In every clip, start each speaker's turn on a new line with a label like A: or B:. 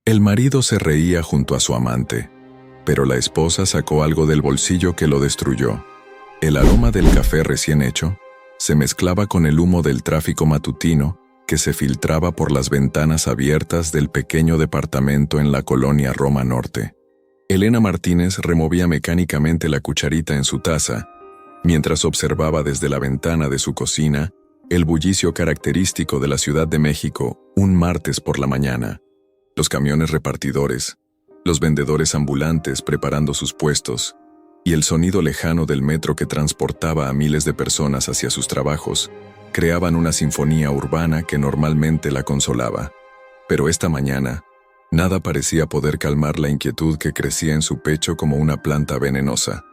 A: El marido se reía junto a su amante, pero la esposa sacó algo del bolsillo que lo destruyó. El aroma del café recién hecho se mezclaba con el humo del tráfico matutino que se filtraba por las ventanas abiertas del pequeño departamento en la colonia Roma Norte. Elena Martínez removía mecánicamente la cucharita en su taza, mientras observaba desde la ventana de su cocina el bullicio característico de la Ciudad de México un martes por la mañana. Los camiones repartidores, los vendedores ambulantes preparando sus puestos, y el sonido lejano del metro que transportaba a miles de personas hacia sus trabajos, creaban una sinfonía urbana que normalmente la consolaba. Pero esta mañana, nada parecía poder calmar la inquietud que crecía en su pecho como una planta venenosa.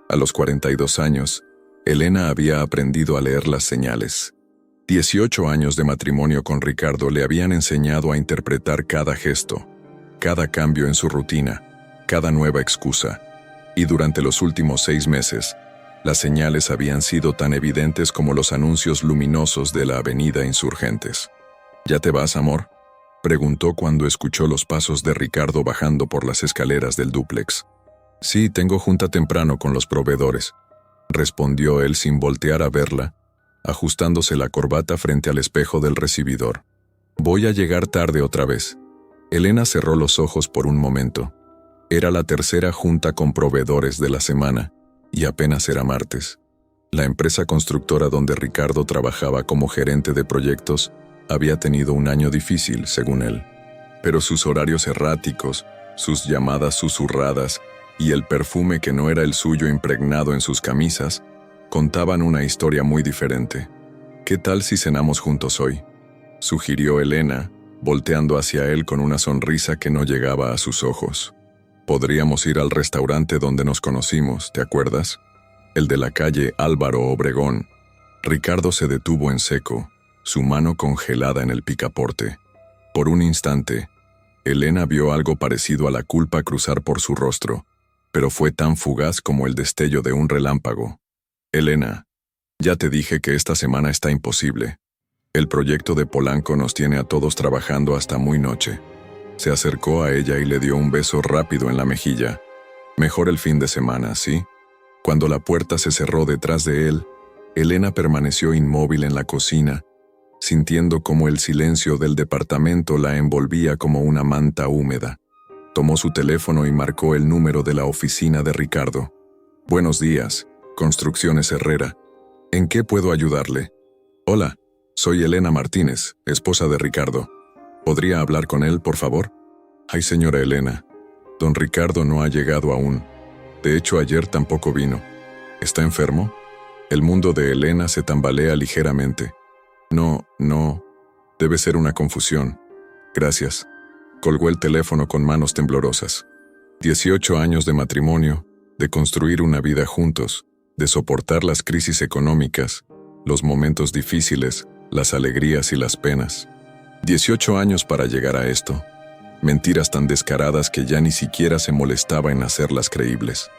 A: A los 42 años, Elena había aprendido a leer las señales. 18 años de matrimonio con Ricardo le habían enseñado a interpretar cada gesto, cada cambio en su rutina, cada nueva excusa. Y durante los últimos 6 meses, las señales habían sido tan evidentes como los anuncios luminosos de la avenida Insurgentes. ¿Ya te vas, amor?, preguntó cuando escuchó los pasos de Ricardo bajando por las escaleras del dúplex. Sí, tengo junta temprano con los proveedores, respondió él sin voltear a verla, ajustándose la corbata frente al espejo del recibidor. Voy a llegar tarde otra vez. Elena cerró los ojos por un momento. Era la tercera junta con proveedores de la semana, y apenas era martes. La empresa constructora donde Ricardo trabajaba como gerente de proyectos había tenido un año difícil, según él. Pero sus horarios erráticos, sus llamadas susurradas y el perfume que no era el suyo impregnado en sus camisas contaban una historia muy diferente. ¿Qué tal si cenamos juntos hoy?, sugirió Elena, volteando hacia él con una sonrisa que no llegaba a sus ojos. Podríamos ir al restaurante donde nos conocimos, ¿te acuerdas? El de la calle Álvaro Obregón. Ricardo se detuvo en seco, su mano congelada en el picaporte. Por un instante, Elena vio algo parecido a la culpa cruzar por su rostro, pero fue tan fugaz como el destello de un relámpago. Elena, ya te dije que esta semana está imposible. El proyecto de Polanco nos tiene a todos trabajando hasta muy noche. Se acercó a ella y le dio un beso rápido en la mejilla. Mejor el fin de semana, ¿sí? Cuando la puerta se cerró detrás de él, Elena permaneció inmóvil en la cocina, sintiendo cómo el silencio del departamento la envolvía como una manta húmeda. Tomó su teléfono y marcó el número de la oficina de Ricardo. Buenos días, Construcciones Herrera. ¿En qué puedo ayudarle? Hola, soy Elena Martínez, esposa de Ricardo. ¿Podría hablar con él, por favor? Ay, señora Elena, don Ricardo no ha llegado aún. De hecho, ayer tampoco vino. ¿Está enfermo? El mundo de Elena se tambalea ligeramente. No, debe ser una confusión. Gracias. Colgó el teléfono con manos temblorosas. 18 años de matrimonio, de construir una vida juntos, de soportar las crisis económicas, los momentos difíciles, las alegrías y las penas. 18 años para llegar a esto. Mentiras tan descaradas que ya ni siquiera se molestaba en hacerlas creíbles.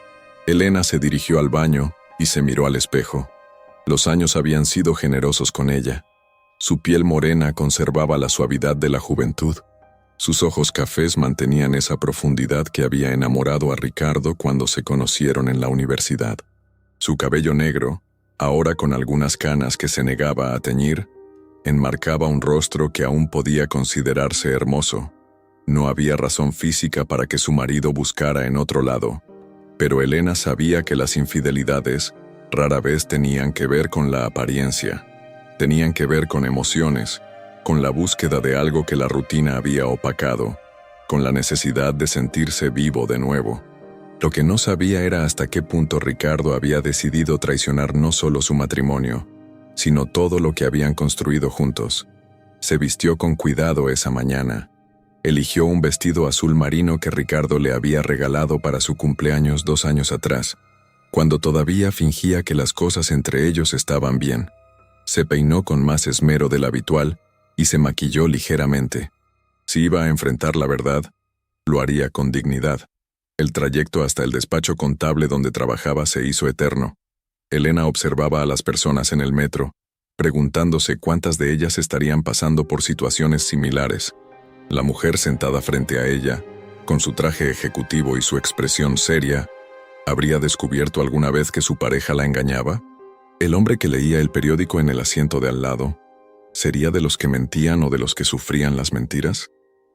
A: Elena se dirigió al baño y se miró al espejo. Los años habían sido generosos con ella. Su piel morena conservaba la suavidad de la juventud. Sus ojos cafés mantenían esa profundidad que había enamorado a Ricardo cuando se conocieron en la universidad. Su cabello negro, ahora con algunas canas que se negaba a teñir, enmarcaba un rostro que aún podía considerarse hermoso. No había razón física para que su marido buscara en otro lado, pero Elena sabía que las infidelidades rara vez tenían que ver con la apariencia. Tenían que ver con emociones, con la búsqueda de algo que la rutina había opacado, con la necesidad de sentirse vivo de nuevo. Lo que no sabía era hasta qué punto Ricardo había decidido traicionar no solo su matrimonio, sino todo lo que habían construido juntos. Se vistió con cuidado esa mañana. Eligió un vestido azul marino que Ricardo le había regalado para su cumpleaños 2 años atrás, cuando todavía fingía que las cosas entre ellos estaban bien. Se peinó con más esmero del habitual y se maquilló ligeramente. Si iba a enfrentar la verdad, lo haría con dignidad. El trayecto hasta el despacho contable donde trabajaba se hizo eterno. Elena observaba a las personas en el metro, preguntándose cuántas de ellas estarían pasando por situaciones similares. La mujer sentada frente a ella, con su traje ejecutivo y su expresión seria, ¿habría descubierto alguna vez que su pareja la engañaba? El hombre que leía el periódico en el asiento de al lado, ¿sería de los que mentían o de los que sufrían las mentiras?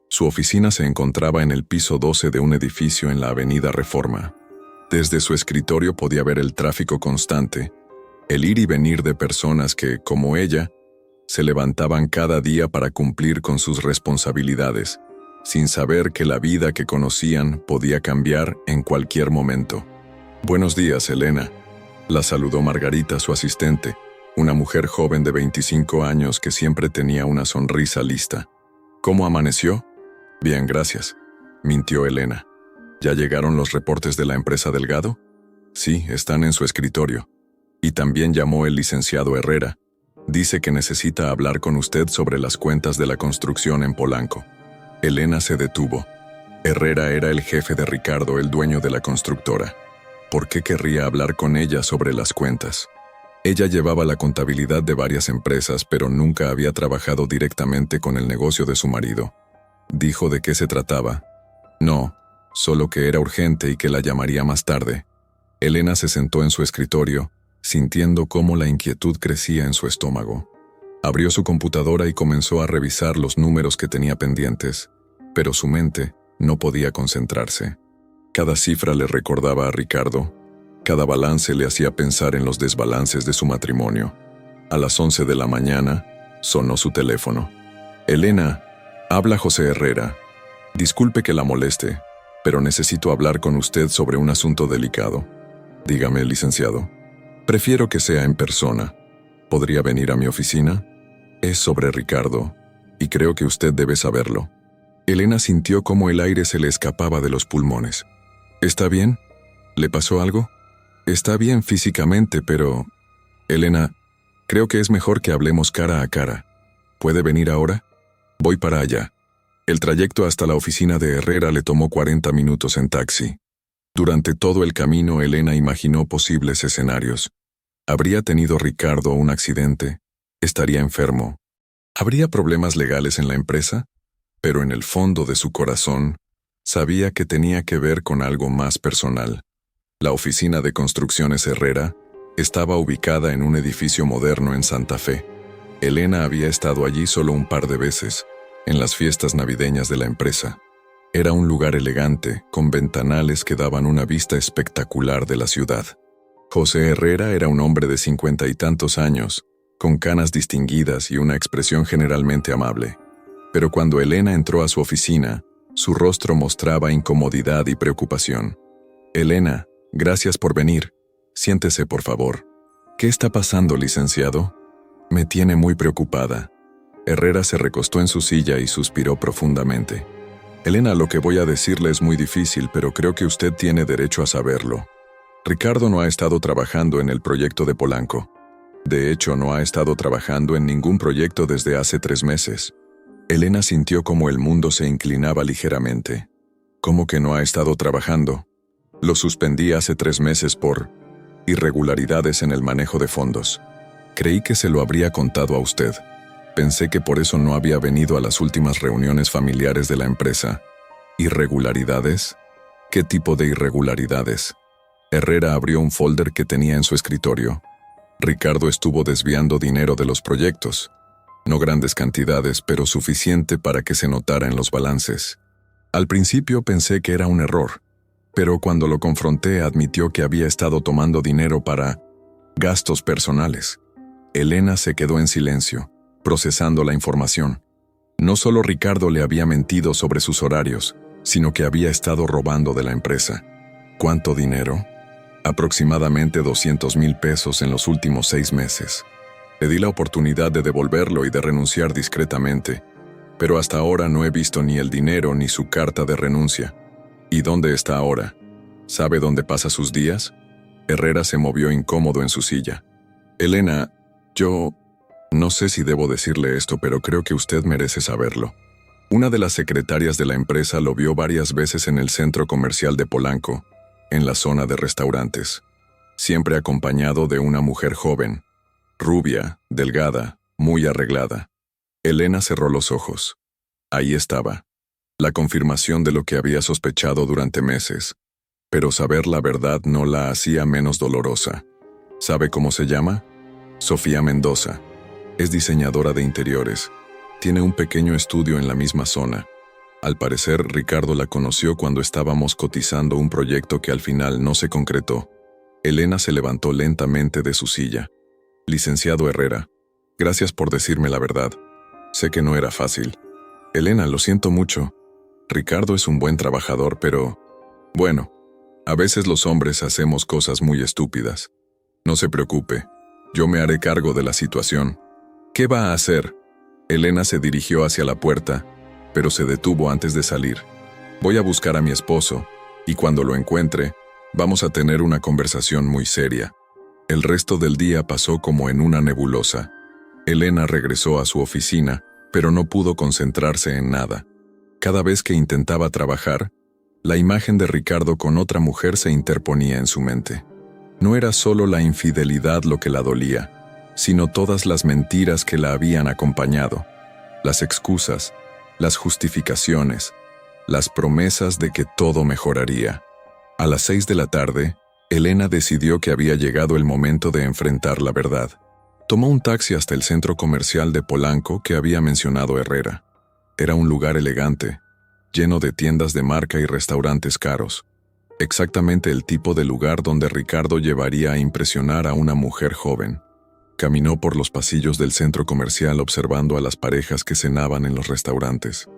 A: Su oficina se encontraba en el piso 12 de un edificio en la avenida Reforma. Desde su escritorio podía ver el tráfico constante, el ir y venir de personas que, como ella, se levantaban cada día para cumplir con sus responsabilidades, sin saber que la vida que conocían podía cambiar en cualquier momento. «Buenos días, Elena», la saludó Margarita, su asistente, una mujer joven de 25 años que siempre tenía una sonrisa lista. «¿Cómo amaneció?» «Bien, gracias», mintió Elena. «¿Ya llegaron los reportes de la empresa Delgado?» «Sí, están en su escritorio. Y también llamó el licenciado Herrera. Dice que necesita hablar con usted sobre las cuentas de la construcción en Polanco». Elena se detuvo. Herrera era el jefe de Ricardo, el dueño de la constructora. ¿Por qué querría hablar con ella sobre las cuentas? Ella llevaba la contabilidad de varias empresas, pero nunca había trabajado directamente con el negocio de su marido. Dijo de qué se trataba. No, solo que era urgente y que la llamaría más tarde. Elena se sentó en su escritorio, sintiendo cómo la inquietud crecía en su estómago. Abrió su computadora y comenzó a revisar los números que tenía pendientes, pero su mente no podía concentrarse. Cada cifra le recordaba a Ricardo. Cada balance le hacía pensar en los desbalances de su matrimonio. A las 11 de la mañana, sonó su teléfono. «Elena, habla José Herrera. Disculpe que la moleste, pero necesito hablar con usted sobre un asunto delicado». «Dígame, licenciado». «Prefiero que sea en persona. ¿Podría venir a mi oficina?» «Es sobre Ricardo, y creo que usted debe saberlo». Elena sintió cómo el aire se le escapaba de los pulmones. «¿Está bien? ¿Le pasó algo?» «Está bien físicamente, pero...» «Elena, creo que es mejor que hablemos cara a cara. ¿Puede venir ahora?» «Voy para allá». El trayecto hasta la oficina de Herrera le tomó 40 minutos en taxi. Durante todo el camino, Elena imaginó posibles escenarios. ¿Habría tenido Ricardo un accidente? ¿Estaría enfermo? ¿Habría problemas legales en la empresa? Pero en el fondo de su corazón, sabía que tenía que ver con algo más personal. La oficina de Construcciones Herrera estaba ubicada en un edificio moderno en Santa Fe. Elena había estado allí solo un par de veces, en las fiestas navideñas de la empresa. Era un lugar elegante, con ventanales que daban una vista espectacular de la ciudad. José Herrera era un hombre de 50 y tantos años, con canas distinguidas y una expresión generalmente amable. Pero cuando Elena entró a su oficina, su rostro mostraba incomodidad y preocupación. «Elena, gracias por venir. Siéntese, por favor». «¿Qué está pasando, licenciado?» «Me tiene muy preocupada». Herrera se recostó en su silla y suspiró profundamente. «Elena, lo que voy a decirle es muy difícil, pero creo que usted tiene derecho a saberlo. Ricardo no ha estado trabajando en el proyecto de Polanco. De hecho, no ha estado trabajando en ningún proyecto desde hace 3 meses. Elena sintió como el mundo se inclinaba ligeramente. ¿Cómo que no ha estado trabajando? Lo suspendí hace 3 meses por irregularidades en el manejo de fondos. Creí que se lo habría contado a usted. Pensé que por eso no había venido a las últimas reuniones familiares de la empresa. ¿Irregularidades? ¿Qué tipo de irregularidades?» Herrera abrió un folder que tenía en su escritorio. Ricardo estuvo desviando dinero de los proyectos. No grandes cantidades, pero suficiente para que se notara en los balances. Al principio pensé que era un error, pero cuando lo confronté admitió que había estado tomando dinero para gastos personales. Elena se quedó en silencio, procesando la información. No solo Ricardo le había mentido sobre sus horarios, sino que había estado robando de la empresa. ¿Cuánto dinero? Aproximadamente 200,000 pesos en los últimos 6 meses. Le di la oportunidad de devolverlo y de renunciar discretamente, pero hasta ahora no he visto ni el dinero ni su carta de renuncia. ¿Y dónde está ahora? ¿Sabe dónde pasa sus días? Herrera se movió incómodo en su silla. Elena, yo no sé si debo decirle esto, pero creo que usted merece saberlo. Una de las secretarias de la empresa lo vio varias veces en el centro comercial de Polanco, en la zona de restaurantes, siempre acompañado de una mujer joven, rubia, delgada, muy arreglada. Elena cerró los ojos. Ahí estaba. La confirmación de lo que había sospechado durante meses. Pero saber la verdad no la hacía menos dolorosa. ¿Sabe cómo se llama? Sofía Mendoza. Es diseñadora de interiores. Tiene un pequeño estudio en la misma zona. Al parecer, Ricardo la conoció cuando estábamos cotizando un proyecto que al final no se concretó. Elena se levantó lentamente de su silla. Licenciado Herrera, gracias por decirme la verdad. Sé que no era fácil. Elena, lo siento mucho. Ricardo es un buen trabajador, pero... Bueno, a veces los hombres hacemos cosas muy estúpidas. No se preocupe, yo me haré cargo de la situación. ¿Qué va a hacer? Elena se dirigió hacia la puerta, pero se detuvo antes de salir. Voy a buscar a mi esposo, y cuando lo encuentre, vamos a tener una conversación muy seria. El resto del día pasó como en una nebulosa. Elena regresó a su oficina, pero no pudo concentrarse en nada. Cada vez que intentaba trabajar, la imagen de Ricardo con otra mujer se interponía en su mente. No era solo la infidelidad lo que la dolía, sino todas las mentiras que la habían acompañado, las excusas, las justificaciones, las promesas de que todo mejoraría. A las 6 de la tarde, Elena decidió que había llegado el momento de enfrentar la verdad. Tomó un taxi hasta el centro comercial de Polanco que había mencionado Herrera. Era un lugar elegante, lleno de tiendas de marca y restaurantes caros. Exactamente el tipo de lugar donde Ricardo llevaría a impresionar a una mujer joven. Caminó por los pasillos del centro comercial observando a las parejas que cenaban en los restaurantes.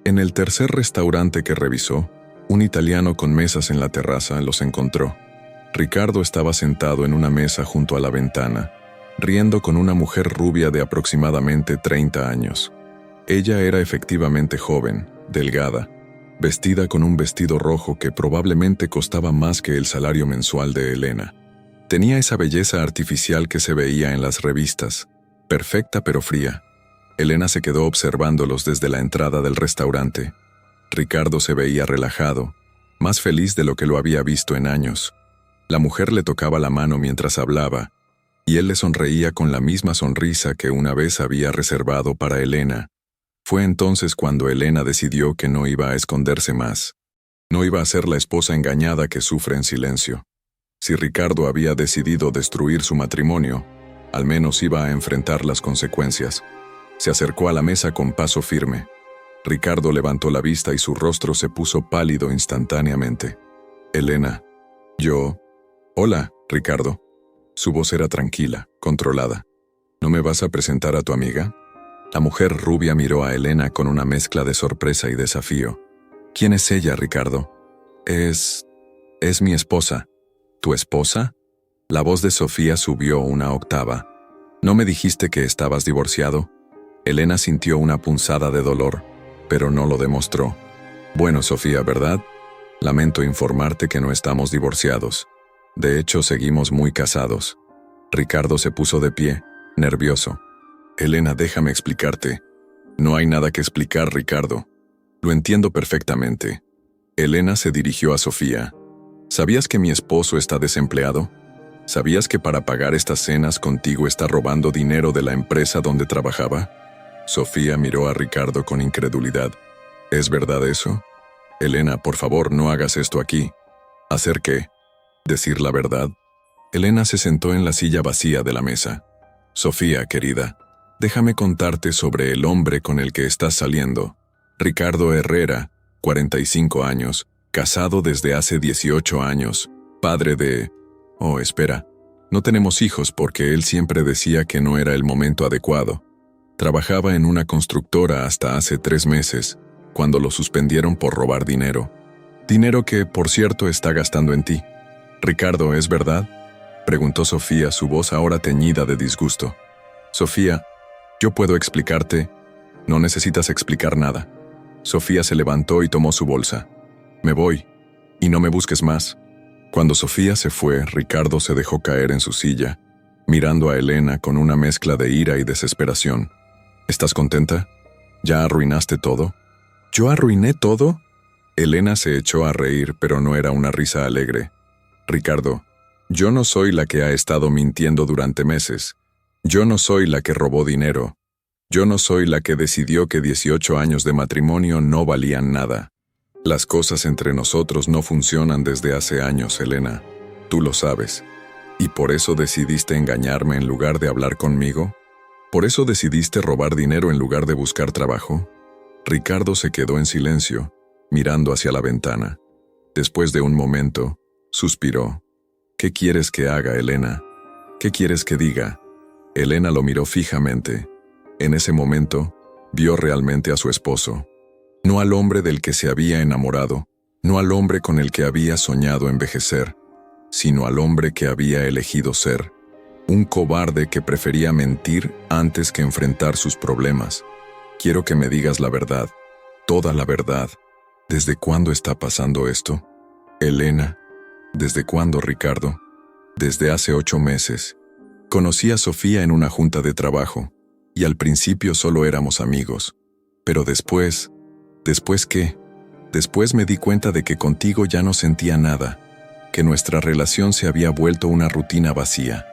A: En el tercer restaurante que revisó, un italiano con mesas en la terraza los encontró. Ricardo estaba sentado en una mesa junto a la ventana, riendo con una mujer rubia de aproximadamente 30 años. Ella era efectivamente joven, delgada, vestida con un vestido rojo que probablemente costaba más que el salario mensual de Elena. Tenía esa belleza artificial que se veía en las revistas, perfecta pero fría. Elena se quedó observándolos desde la entrada del restaurante. Ricardo se veía relajado, más feliz de lo que lo había visto en años. La mujer le tocaba la mano mientras hablaba, y él le sonreía con la misma sonrisa que una vez había reservado para Elena. Fue entonces cuando Elena decidió que no iba a esconderse más. No iba a ser la esposa engañada que sufre en silencio. Si Ricardo había decidido destruir su matrimonio, al menos iba a enfrentar las consecuencias. Se acercó a la mesa con paso firme. Ricardo levantó la vista y su rostro se puso pálido instantáneamente. Elena, yo... Hola, Ricardo. Su voz era tranquila, controlada. ¿No me vas a presentar a tu amiga? La mujer rubia miró a Elena con una mezcla de sorpresa y desafío. ¿Quién es ella, Ricardo? Es mi esposa. ¿Tu esposa? La voz de Sofía subió una octava. ¿No me dijiste que estabas divorciado? Elena sintió una punzada de dolor, pero no lo demostró. Bueno, Sofía, ¿verdad? Lamento informarte que no estamos divorciados. De hecho, seguimos muy casados. Ricardo se puso de pie, nervioso. Elena, déjame explicarte. No hay nada que explicar, Ricardo. Lo entiendo perfectamente. Elena se dirigió a Sofía. ¿Sabías que mi esposo está desempleado? ¿Sabías que para pagar estas cenas contigo está robando dinero de la empresa donde trabajaba? Sofía miró a Ricardo con incredulidad. ¿Es verdad eso? Elena, por favor, no hagas esto aquí. ¿Hacer qué? ¿Decir la verdad? Elena se sentó en la silla vacía de la mesa. Sofía, querida, déjame contarte sobre el hombre con el que estás saliendo. Ricardo Herrera, 45 años, casado desde hace 18 años, padre de... Oh, espera, no tenemos hijos porque él siempre decía que no era el momento adecuado. Trabajaba en una constructora hasta hace 3 meses, cuando lo suspendieron por robar dinero. Dinero que, por cierto, está gastando en ti. Ricardo, ¿es verdad? Preguntó Sofía, su voz ahora teñida de disgusto. Sofía, yo puedo explicarte. No necesitas explicar nada. Sofía se levantó y tomó su bolsa. Me voy, y no me busques más. Cuando Sofía se fue, Ricardo se dejó caer en su silla, mirando a Elena con una mezcla de ira y desesperación. ¿Estás contenta? ¿Ya arruinaste todo? ¿Yo arruiné todo? Elena se echó a reír, pero no era una risa alegre. Ricardo, yo no soy la que ha estado mintiendo durante meses. Yo no soy la que robó dinero. Yo no soy la que decidió que 18 años de matrimonio no valían nada. Las cosas entre nosotros no funcionan desde hace años, Elena. Tú lo sabes. ¿Y por eso decidiste engañarme en lugar de hablar conmigo? ¿Por eso decidiste robar dinero en lugar de buscar trabajo? Ricardo se quedó en silencio, mirando hacia la ventana. Después de un momento, suspiró. ¿Qué quieres que haga, Elena? ¿Qué quieres que diga? Elena lo miró fijamente. En ese momento, vio realmente a su esposo. No al hombre del que se había enamorado, no al hombre con el que había soñado envejecer, sino al hombre que había elegido ser. Un cobarde que prefería mentir antes que enfrentar sus problemas. Quiero que me digas la verdad, toda la verdad. ¿Desde cuándo está pasando esto? Elena. ¿Desde cuándo, Ricardo? Desde hace 8 meses. Conocí a Sofía en una junta de trabajo, y al principio solo éramos amigos. Pero después... ¿Después qué? Después me di cuenta de que contigo ya no sentía nada, que nuestra relación se había vuelto una rutina vacía.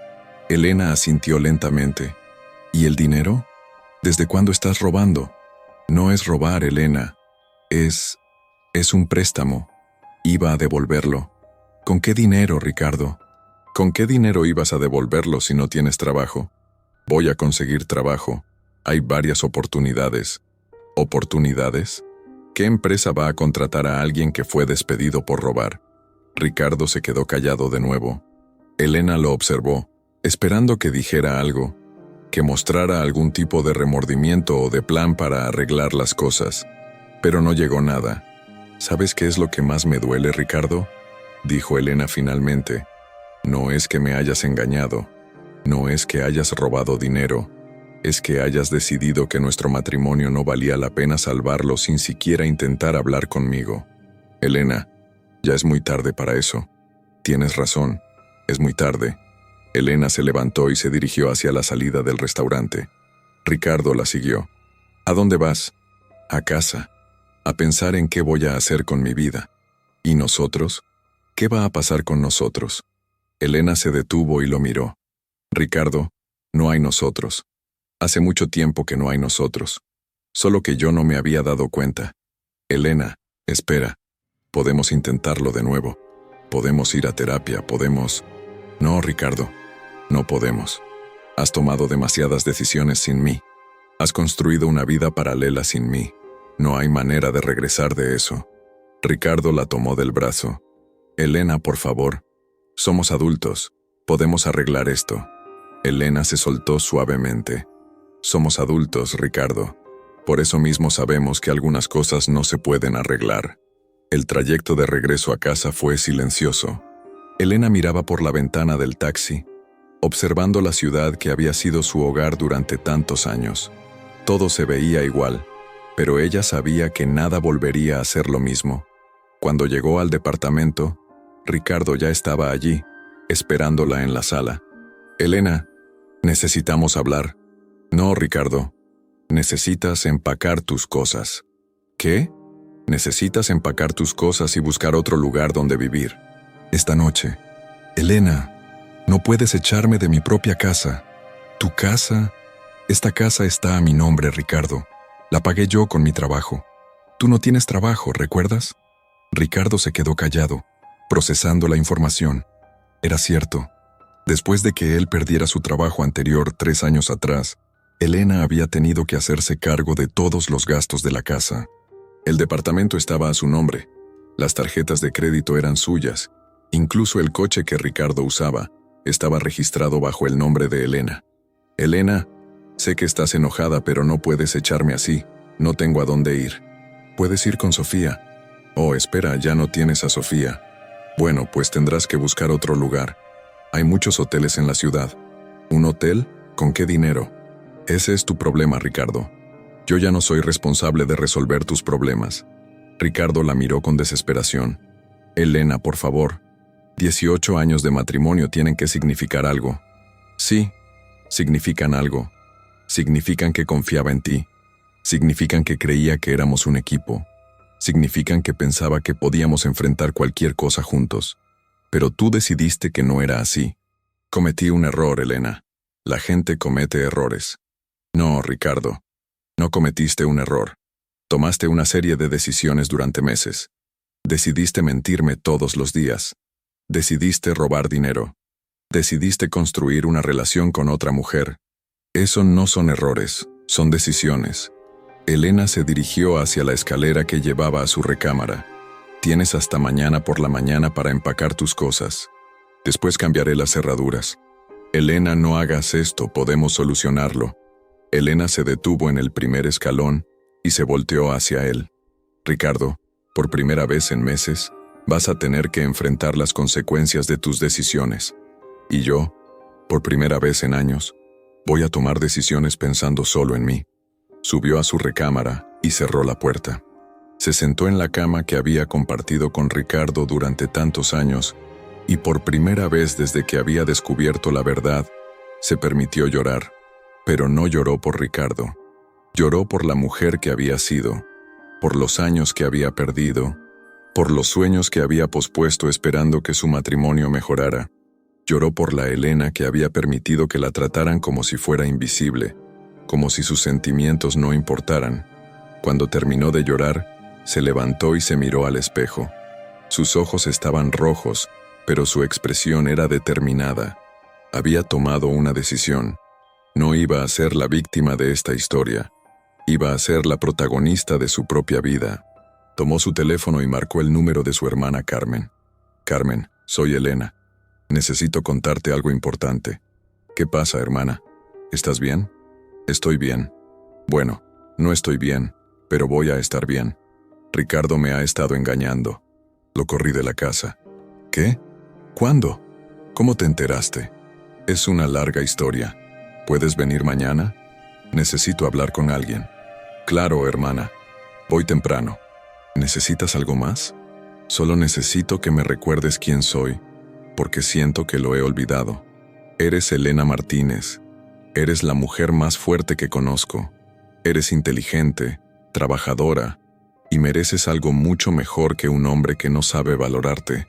A: Elena asintió lentamente. ¿Y el dinero? ¿Desde cuándo estás robando? No es robar, Elena. Es un préstamo. Iba a devolverlo. ¿Con qué dinero, Ricardo? ¿Con qué dinero ibas a devolverlo si no tienes trabajo? Voy a conseguir trabajo. Hay varias oportunidades. ¿Oportunidades? ¿Qué empresa va a contratar a alguien que fue despedido por robar? Ricardo se quedó callado de nuevo. Elena lo observó, esperando que dijera algo, que mostrara algún tipo de remordimiento o de plan para arreglar las cosas. Pero no llegó nada. ¿Sabes qué es lo que más me duele, Ricardo? Dijo Elena finalmente. No es que me hayas engañado, no es que hayas robado dinero, es que hayas decidido que nuestro matrimonio no valía la pena salvarlo sin siquiera intentar hablar conmigo. Elena, ya es muy tarde para eso. Tienes razón, es muy tarde. Elena se levantó y se dirigió hacia la salida del restaurante. Ricardo la siguió. ¿A dónde vas? A casa. A pensar en qué voy a hacer con mi vida. ¿Y nosotros? ¿Qué va a pasar con nosotros? Elena se detuvo y lo miró. Ricardo, no hay nosotros. Hace mucho tiempo que no hay nosotros. Solo que yo no me había dado cuenta. Elena, espera. Podemos intentarlo de nuevo. Podemos ir a terapia, podemos... No, Ricardo, no podemos. Has tomado demasiadas decisiones sin mí. Has construido una vida paralela sin mí. No hay manera de regresar de eso. Ricardo la tomó del brazo. Elena, por favor. Somos adultos. Podemos arreglar esto. Elena se soltó suavemente. Somos adultos, Ricardo. Por eso mismo sabemos que algunas cosas no se pueden arreglar. El trayecto de regreso a casa fue silencioso. Elena miraba por la ventana del taxi, observando la ciudad que había sido su hogar durante tantos años. Todo se veía igual, pero ella sabía que nada volvería a ser lo mismo. Cuando llegó al departamento, Ricardo ya estaba allí, esperándola en la sala. Elena, necesitamos hablar. No, Ricardo. Necesitas empacar tus cosas. ¿Qué? Necesitas empacar tus cosas y buscar otro lugar donde vivir. Esta noche. Elena, no puedes echarme de mi propia casa. ¿Tu casa? Esta casa está a mi nombre, Ricardo. La pagué yo con mi trabajo. Tú no tienes trabajo, ¿recuerdas? Ricardo se quedó callado, procesando la información. Era cierto. Después de que él perdiera su trabajo anterior 3 años atrás, Elena había tenido que hacerse cargo de todos los gastos de la casa. El departamento estaba a su nombre. Las tarjetas de crédito eran suyas. Incluso el coche que Ricardo usaba estaba registrado bajo el nombre de Elena. Elena, sé que estás enojada, pero no puedes echarme así. No tengo a dónde ir. Puedes ir con Sofía. Oh, espera, ya no tienes a Sofía. Bueno, pues tendrás que buscar otro lugar. Hay muchos hoteles en la ciudad. ¿Un hotel? ¿Con qué dinero? Ese es tu problema, Ricardo. Yo ya no soy responsable de resolver tus problemas. Ricardo la miró con desesperación. Elena, por favor. 18 años de matrimonio tienen que significar algo. Sí, significan algo. Significan que confiaba en ti. Significan que creía que éramos un equipo. Significan que pensaba que podíamos enfrentar cualquier cosa juntos. Pero tú decidiste que no era así. Cometí un error, Elena. La gente comete errores. No, Ricardo. No cometiste un error. Tomaste una serie de decisiones durante meses. Decidiste mentirme todos los días. Decidiste robar dinero. Decidiste construir una relación con otra mujer. Eso no son errores, son decisiones. Elena se dirigió hacia la escalera que llevaba a su recámara. Tienes hasta mañana por la mañana para empacar tus cosas. Después cambiaré las cerraduras. Elena, no hagas esto, podemos solucionarlo. Elena se detuvo en el primer escalón y se volteó hacia él. Ricardo, por primera vez en meses, vas a tener que enfrentar las consecuencias de tus decisiones. Y yo, por primera vez en años, voy a tomar decisiones pensando solo en mí. Subió a su recámara y cerró la puerta. Se sentó en la cama que había compartido con Ricardo durante tantos años y por primera vez desde que había descubierto la verdad, se permitió llorar. Pero no lloró por Ricardo. Lloró por la mujer que había sido, por los años que había perdido, por los sueños que había pospuesto esperando que su matrimonio mejorara. Lloró por la Elena que había permitido que la trataran como si fuera invisible, como si sus sentimientos no importaran. Cuando terminó de llorar, se levantó y se miró al espejo. Sus ojos estaban rojos, pero su expresión era determinada. Había tomado una decisión. No iba a ser la víctima de esta historia. Iba a ser la protagonista de su propia vida. Tomó su teléfono y marcó el número de su hermana Carmen. Carmen, soy Elena. Necesito contarte algo importante. ¿Qué pasa, hermana? ¿Estás bien? Estoy bien. Bueno, no estoy bien, pero voy a estar bien. Ricardo me ha estado engañando. Lo corrí de la casa. ¿Qué? ¿Cuándo? ¿Cómo te enteraste? Es una larga historia. ¿Puedes venir mañana? Necesito hablar con alguien. Claro, hermana. Voy temprano. ¿Necesitas algo más? Solo necesito que me recuerdes quién soy, porque siento que lo he olvidado. Eres Elena Martínez. Eres la mujer más fuerte que conozco. Eres inteligente, trabajadora, y mereces algo mucho mejor que un hombre que no sabe valorarte.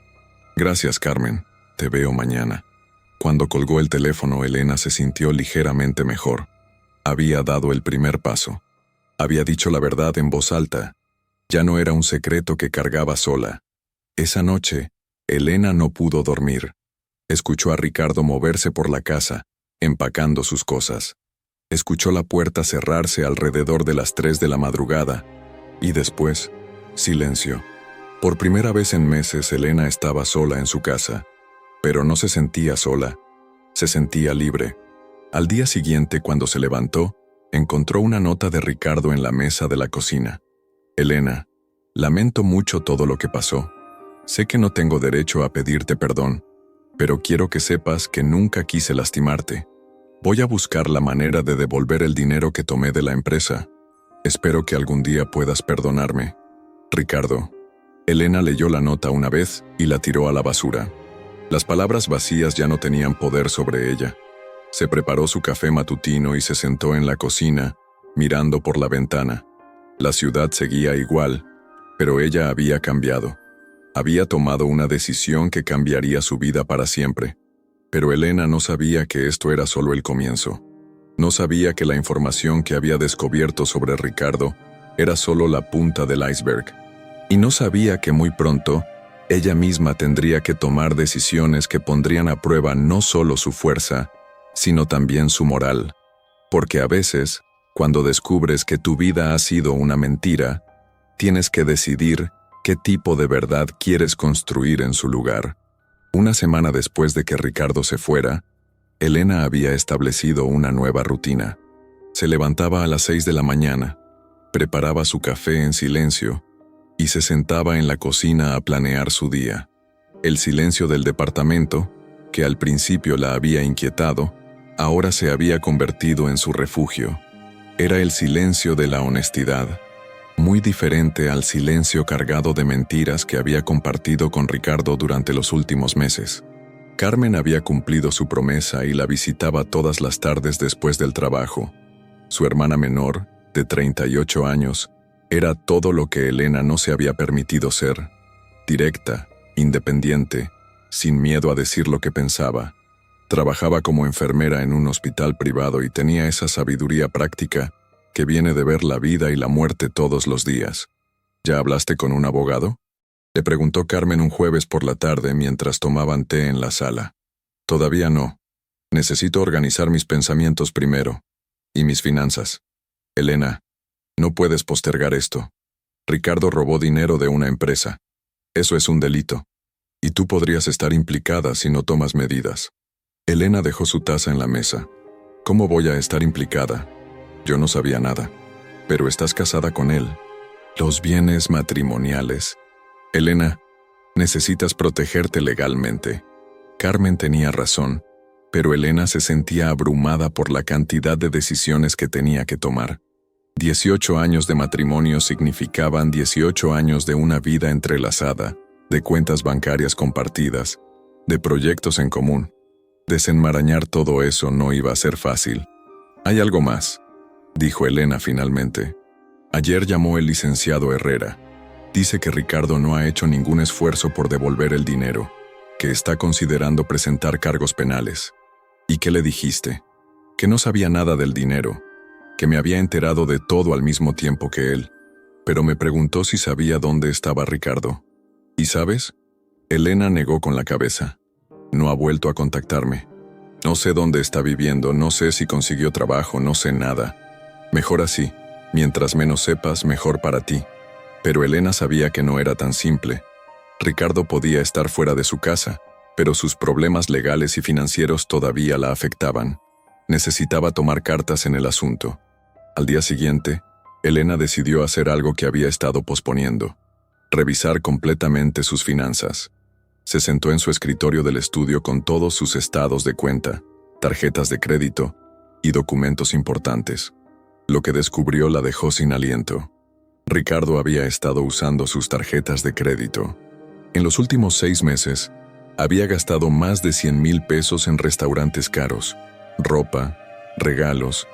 A: Gracias, Carmen. Te veo mañana. Cuando colgó el teléfono, Elena se sintió ligeramente mejor. Había dado el primer paso. Había dicho la verdad en voz alta. Ya no era un secreto que cargaba sola. Esa noche, Elena no pudo dormir. Escuchó a Ricardo moverse por la casa, empacando sus cosas. Escuchó la puerta cerrarse alrededor de las 3 de la madrugada. Y después, silencio. Por primera vez en meses, Elena estaba sola en su casa. Pero no se sentía sola. Se sentía libre. Al día siguiente, cuando se levantó, encontró una nota de Ricardo en la mesa de la cocina. Elena, lamento mucho todo lo que pasó. Sé que no tengo derecho a pedirte perdón, pero quiero que sepas que nunca quise lastimarte. Voy a buscar la manera de devolver el dinero que tomé de la empresa. Espero que algún día puedas perdonarme. Ricardo. Elena leyó la nota una vez y la tiró a la basura. Las palabras vacías ya no tenían poder sobre ella. Se preparó su café matutino y se sentó en la cocina, mirando por la ventana. La ciudad seguía igual, pero ella había cambiado. Había tomado una decisión que cambiaría su vida para siempre. Pero Elena no sabía que esto era solo el comienzo. No sabía que la información que había descubierto sobre Ricardo era solo la punta del iceberg. Y no sabía que muy pronto, ella misma tendría que tomar decisiones que pondrían a prueba no solo su fuerza, sino también su moral. Porque a veces, cuando descubres que tu vida ha sido una mentira, tienes que decidir qué tipo de verdad quieres construir en su lugar. Una semana después de que Ricardo se fuera, Elena había establecido una nueva rutina. Se levantaba a las 6 de la mañana, preparaba su café en silencio y se sentaba en la cocina a planear su día. El silencio del departamento, que al principio la había inquietado, ahora se había convertido en su refugio. Era el silencio de la honestidad, muy diferente al silencio cargado de mentiras que había compartido con Ricardo durante los últimos meses. Carmen había cumplido su promesa y la visitaba todas las tardes después del trabajo. Su hermana menor, de 38 años, era todo lo que Elena no se había permitido ser: directa, independiente, sin miedo a decir lo que pensaba. Trabajaba como enfermera en un hospital privado y tenía esa sabiduría práctica que viene de ver la vida y la muerte todos los días. ¿Ya hablaste con un abogado?, le preguntó Carmen un jueves por la tarde mientras tomaban té en la sala. Todavía no. Necesito organizar mis pensamientos primero. Y mis finanzas. Elena, no puedes postergar esto. Ricardo robó dinero de una empresa. Eso es un delito. Y tú podrías estar implicada si no tomas medidas. Elena dejó su taza en la mesa. ¿Cómo voy a estar implicada? Yo no sabía nada. Pero estás casada con él. Los bienes matrimoniales. Elena, necesitas protegerte legalmente. Carmen tenía razón, pero Elena se sentía abrumada por la cantidad de decisiones que tenía que tomar. 18 años de matrimonio significaban 18 años de una vida entrelazada, de cuentas bancarias compartidas, de proyectos en común. Desenmarañar todo eso no iba a ser fácil. Hay algo más, dijo Elena finalmente. Ayer llamó el licenciado Herrera. Dice que Ricardo no ha hecho ningún esfuerzo por devolver el dinero, que está considerando presentar cargos penales. ¿Y qué le dijiste? Que no sabía nada del dinero, que me había enterado de todo al mismo tiempo que él, pero me preguntó si sabía dónde estaba Ricardo. ¿Y sabes? Elena negó con la cabeza. No ha vuelto a contactarme. No sé dónde está viviendo, no sé si consiguió trabajo, no sé nada. Mejor así, mientras menos sepas, mejor para ti. Pero Elena sabía que no era tan simple. Ricardo podía estar fuera de su casa, pero sus problemas legales y financieros todavía la afectaban. Necesitaba tomar cartas en el asunto. Al día siguiente, Elena decidió hacer algo que había estado posponiendo: revisar completamente sus finanzas. Se sentó en su escritorio del estudio con todos sus estados de cuenta, tarjetas de crédito y documentos importantes. Lo que descubrió la dejó sin aliento. Ricardo había estado usando sus tarjetas de crédito. En los últimos 6 meses, había gastado más de 100,000 pesos en restaurantes caros, ropa, regalos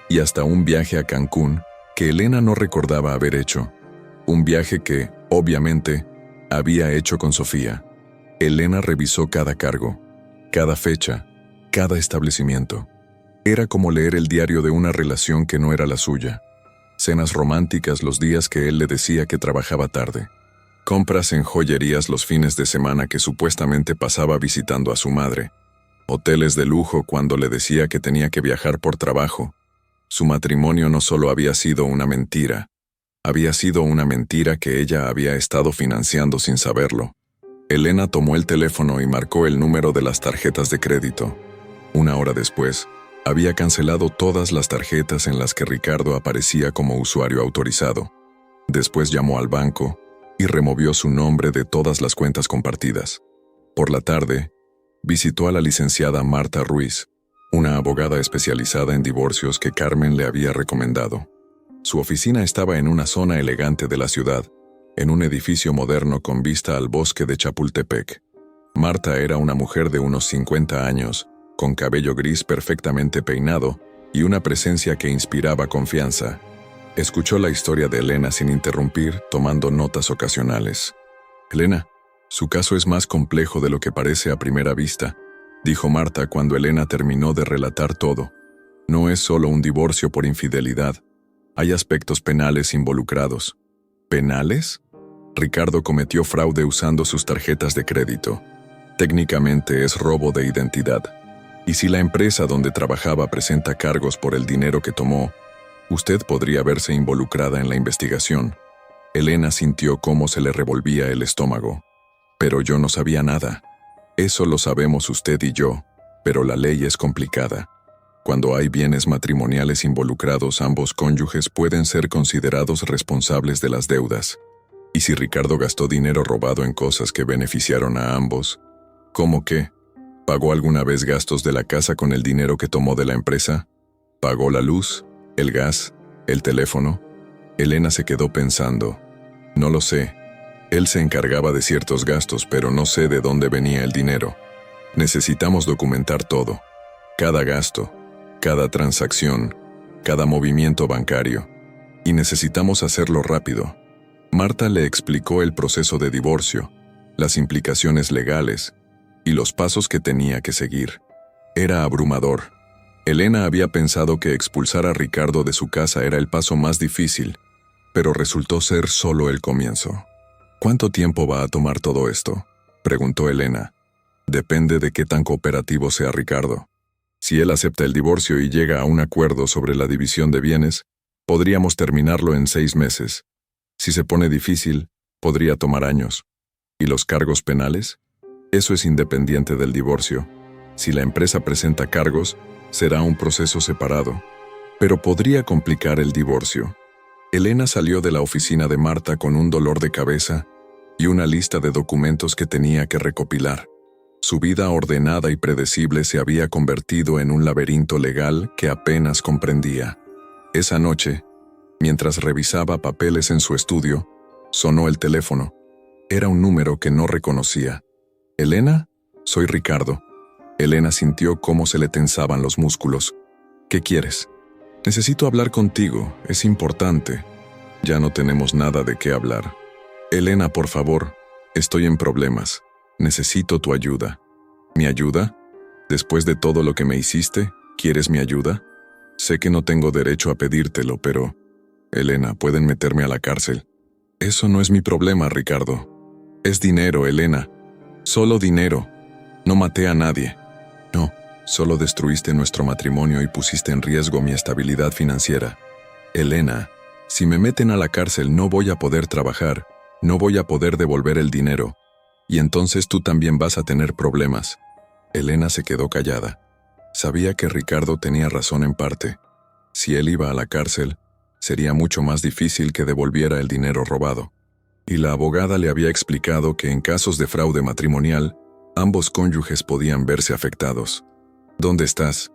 A: y hasta un viaje a Cancún que Elena no recordaba haber hecho. Un viaje que, obviamente, había hecho con Sofía. Elena revisó cada cargo, cada fecha, cada establecimiento. Era como leer el diario de una relación que no era la suya. Cenas románticas los días que él le decía que trabajaba tarde. Compras en joyerías los fines de semana que supuestamente pasaba visitando a su madre. Hoteles de lujo cuando le decía que tenía que viajar por trabajo. Su matrimonio no solo había sido una mentira, había sido una mentira que ella había estado financiando sin saberlo. Elena tomó el teléfono y marcó el número de las tarjetas de crédito. 1 hora después, había cancelado todas las tarjetas en las que Ricardo aparecía como usuario autorizado. Después llamó al banco y removió su nombre de todas las cuentas compartidas. Por la tarde, visitó a la licenciada Marta Ruiz, una abogada especializada en divorcios que Carmen le había recomendado. Su oficina estaba en una zona elegante de la ciudad, en un edificio moderno con vista al bosque de Chapultepec. Marta era una mujer de unos 50 años, con cabello gris perfectamente peinado y una presencia que inspiraba confianza. Escuchó la historia de Elena sin interrumpir, tomando notas ocasionales. «Elena, su caso es más complejo de lo que parece a primera vista», dijo Marta cuando Elena terminó de relatar todo. «No es solo un divorcio por infidelidad. Hay aspectos penales involucrados». ¿Penales? Ricardo cometió fraude usando sus tarjetas de crédito. Técnicamente es robo de identidad. Y si la empresa donde trabajaba presenta cargos por el dinero que tomó, usted podría verse involucrada en la investigación. Elena sintió cómo se le revolvía el estómago. Pero yo no sabía nada. Eso lo sabemos usted y yo, pero la ley es complicada. Cuando hay bienes matrimoniales involucrados, ambos cónyuges pueden ser considerados responsables de las deudas. ¿Y si Ricardo gastó dinero robado en cosas que beneficiaron a ambos? ¿Cómo qué? ¿Pagó alguna vez gastos de la casa con el dinero que tomó de la empresa? ¿Pagó la luz, el gas, el teléfono? Elena se quedó pensando. No lo sé. Él se encargaba de ciertos gastos, pero no sé de dónde venía el dinero. Necesitamos documentar todo. Cada gasto, cada transacción, cada movimiento bancario. Y necesitamos hacerlo rápido. Marta le explicó el proceso de divorcio, las implicaciones legales y los pasos que tenía que seguir. Era abrumador. Elena había pensado que expulsar a Ricardo de su casa era el paso más difícil, pero resultó ser solo el comienzo. ¿Cuánto tiempo va a tomar todo esto?, preguntó Elena. Depende de qué tan cooperativo sea Ricardo. Si él acepta el divorcio y llega a un acuerdo sobre la división de bienes, podríamos terminarlo en 6 meses. Si se pone difícil, podría tomar años. ¿Y los cargos penales? Eso es independiente del divorcio. Si la empresa presenta cargos, será un proceso separado, pero podría complicar el divorcio. Elena salió de la oficina de Marta con un dolor de cabeza y una lista de documentos que tenía que recopilar. Su vida ordenada y predecible se había convertido en un laberinto legal que apenas comprendía. Esa noche, mientras revisaba papeles en su estudio, sonó el teléfono. Era un número que no reconocía. «¿Elena? Soy Ricardo». Elena sintió cómo se le tensaban los músculos. «¿Qué quieres?» «Necesito hablar contigo, es importante». «Ya no tenemos nada de qué hablar». «Elena, por favor, estoy en problemas. Necesito tu ayuda». «¿Mi ayuda? Después de todo lo que me hiciste, ¿quieres mi ayuda?» «Sé que no tengo derecho a pedírtelo, pero...» «Elena, pueden meterme a la cárcel». «Eso no es mi problema, Ricardo. Es dinero, Elena. Solo dinero. No maté a nadie». «No, solo destruiste nuestro matrimonio y pusiste en riesgo mi estabilidad financiera». «Elena, si me meten a la cárcel no voy a poder trabajar, no voy a poder devolver el dinero, y entonces tú también vas a tener problemas». Elena se quedó callada. Sabía que Ricardo tenía razón en parte. Si él iba a la cárcel, sería mucho más difícil que devolviera el dinero robado. Y la abogada le había explicado que en casos de fraude matrimonial, ambos cónyuges podían verse afectados. «¿Dónde estás?»,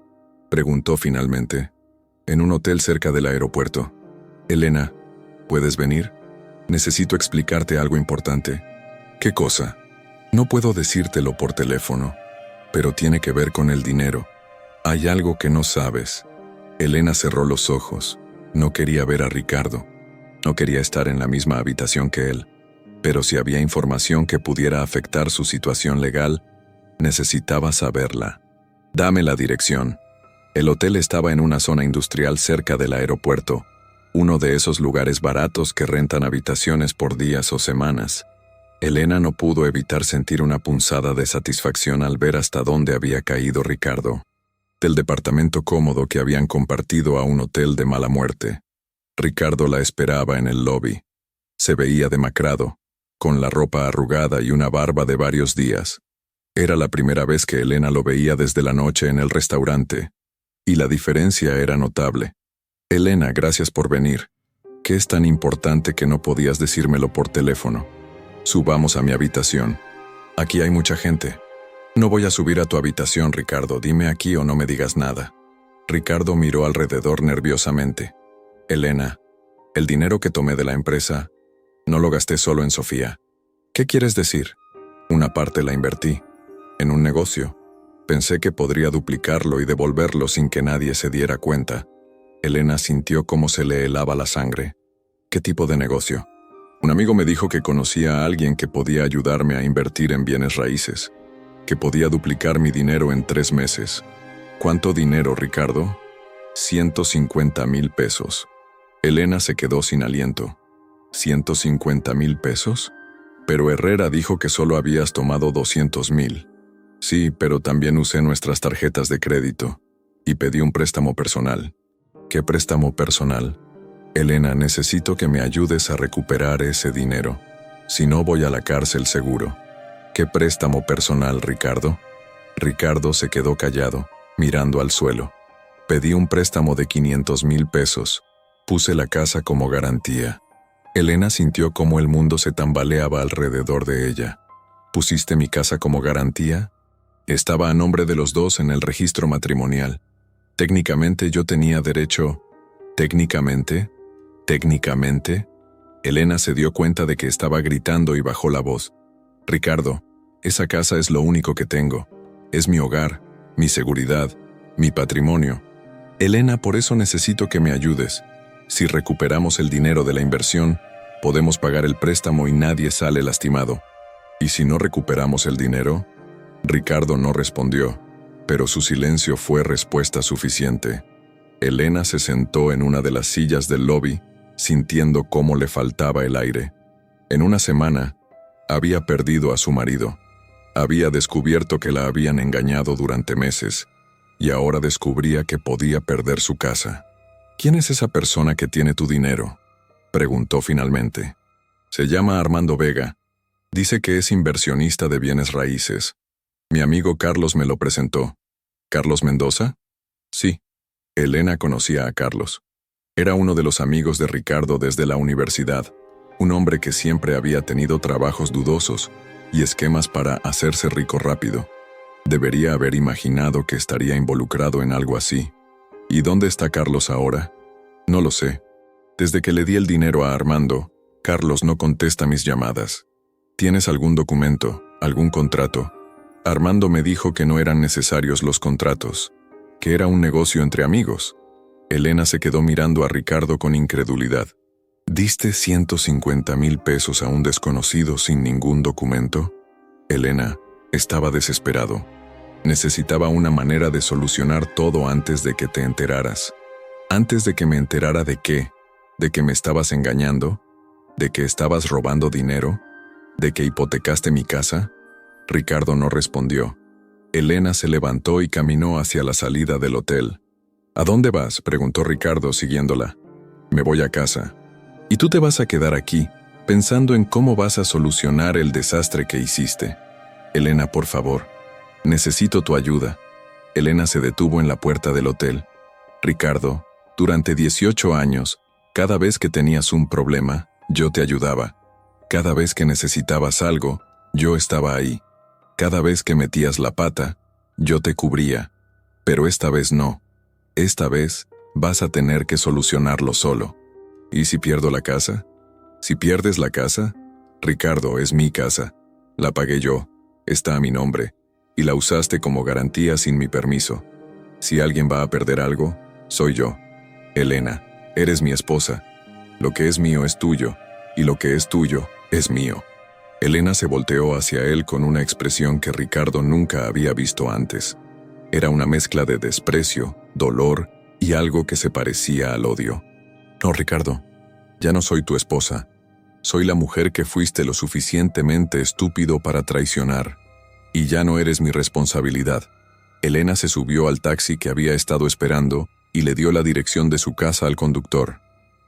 A: preguntó finalmente. «En un hotel cerca del aeropuerto». «Elena, ¿puedes venir? Necesito explicarte algo importante». «¿Qué cosa?». «No puedo decírtelo por teléfono, pero tiene que ver con el dinero. Hay algo que no sabes». Elena cerró los ojos. No quería ver a Ricardo. No quería estar en la misma habitación que él. Pero si había información que pudiera afectar su situación legal, necesitaba saberla. «Dame la dirección». El hotel estaba en una zona industrial cerca del aeropuerto, uno de esos lugares baratos que rentan habitaciones por días o semanas. Elena no pudo evitar sentir una punzada de satisfacción al ver hasta dónde había caído Ricardo. Del departamento cómodo que habían compartido a un hotel de mala muerte. Ricardo la esperaba en el lobby. Se veía demacrado, con la ropa arrugada y una barba de varios días. Era la primera vez que Elena lo veía desde la noche en el restaurante, y la diferencia era notable. «Elena, gracias por venir. ¿Qué es tan importante que no podías decírmelo por teléfono? Subamos a mi habitación. Aquí hay mucha gente». «No voy a subir a tu habitación, Ricardo. Dime aquí o no me digas nada». Ricardo miró alrededor nerviosamente. «Elena, el dinero que tomé de la empresa, no lo gasté solo en Sofía». «¿Qué quieres decir?». «Una parte la invertí. En un negocio. Pensé que podría duplicarlo y devolverlo sin que nadie se diera cuenta». Elena sintió cómo se le helaba la sangre. «¿Qué tipo de negocio?». «Un amigo me dijo que conocía a alguien que podía ayudarme a invertir en bienes raíces, que podía duplicar mi dinero en 3 meses». «¿Cuánto dinero, Ricardo?». $150,000 pesos. Elena se quedó sin aliento. ¿$150,000 pesos? Pero Herrera dijo que solo habías tomado 200,000. «Sí, pero también usé nuestras tarjetas de crédito y pedí un préstamo personal». «¿Qué préstamo personal?». «Elena, necesito que me ayudes a recuperar ese dinero. Si no, voy a la cárcel seguro». «¿Qué préstamo personal, Ricardo?». Ricardo se quedó callado, mirando al suelo. «Pedí un préstamo de 500,000 pesos. Puse la casa como garantía». Elena sintió cómo el mundo se tambaleaba alrededor de ella. «¿Pusiste mi casa como garantía?». «Estaba a nombre de los dos en el registro matrimonial. Técnicamente yo tenía derecho». «¿Técnicamente? ¿Técnicamente?». Elena se dio cuenta de que estaba gritando y bajó la voz. «Ricardo, esa casa es lo único que tengo. Es mi hogar, mi seguridad, mi patrimonio. Elena, por eso necesito que me ayudes. Si recuperamos el dinero de la inversión, podemos pagar el préstamo y nadie sale lastimado. ¿Y si no recuperamos el dinero?». Ricardo no respondió. pero su silencio fue respuesta suficiente. Elena se sentó en una de las sillas del lobby, sintiendo cómo le faltaba el aire. En una semana, había perdido a su marido. Había descubierto que la habían engañado durante meses, y ahora descubría que podía perder su casa. ¿Quién es esa persona que tiene tu dinero?, preguntó finalmente. Se llama Armando Vega. Dice que es inversionista de bienes raíces. Mi amigo Carlos me lo presentó. ¿Carlos Mendoza? Sí. Elena conocía a Carlos. Era uno de los amigos de Ricardo desde la universidad, un hombre que siempre había tenido trabajos dudosos y esquemas para hacerse rico rápido. Debería haber imaginado que estaría involucrado en algo así. ¿Y dónde está Carlos ahora? No lo sé. Desde que le di el dinero a Armando, Carlos no contesta mis llamadas. ¿Tienes algún documento, algún contrato? Armando me dijo que no eran necesarios los contratos, que era un negocio entre amigos. Elena se quedó mirando a Ricardo con incredulidad. ¿Diste 150,000 pesos a un desconocido sin ningún documento? Elena estaba desesperado. Necesitaba una manera de solucionar todo antes de que te enteraras. ¿Antes de que me enterara de qué? ¿De que me estabas engañando? ¿De que estabas robando dinero? ¿De que hipotecaste mi casa? Ricardo no respondió. Elena se levantó y caminó hacia la salida del hotel. ¿A dónde vas?, preguntó Ricardo siguiéndola. Me voy a casa. ¿Y tú te vas a quedar aquí, pensando en cómo vas a solucionar el desastre que hiciste? Elena, por favor, necesito tu ayuda. Elena se detuvo en la puerta del hotel. Ricardo, durante 18 años, cada vez que tenías un problema, yo te ayudaba. Cada vez que necesitabas algo, yo estaba ahí. Cada vez que metías la pata, yo te cubría. Pero esta vez no. Esta vez vas a tener que solucionarlo solo. ¿Y si pierdo la casa? ¿Si pierdes la casa? Ricardo, es mi casa. La pagué yo, está a mi nombre, y la usaste como garantía sin mi permiso. Si alguien va a perder algo, soy yo. Elena, eres mi esposa. Lo que es mío es tuyo, y lo que es tuyo es mío. Elena se volteó hacia él con una expresión que Ricardo nunca había visto antes. Era una mezcla de desprecio, dolor y algo que se parecía al odio. No, Ricardo, ya no soy tu esposa. Soy la mujer que fuiste lo suficientemente estúpido para traicionar. Y ya no eres mi responsabilidad. Elena se subió al taxi que había estado esperando y le dio la dirección de su casa al conductor.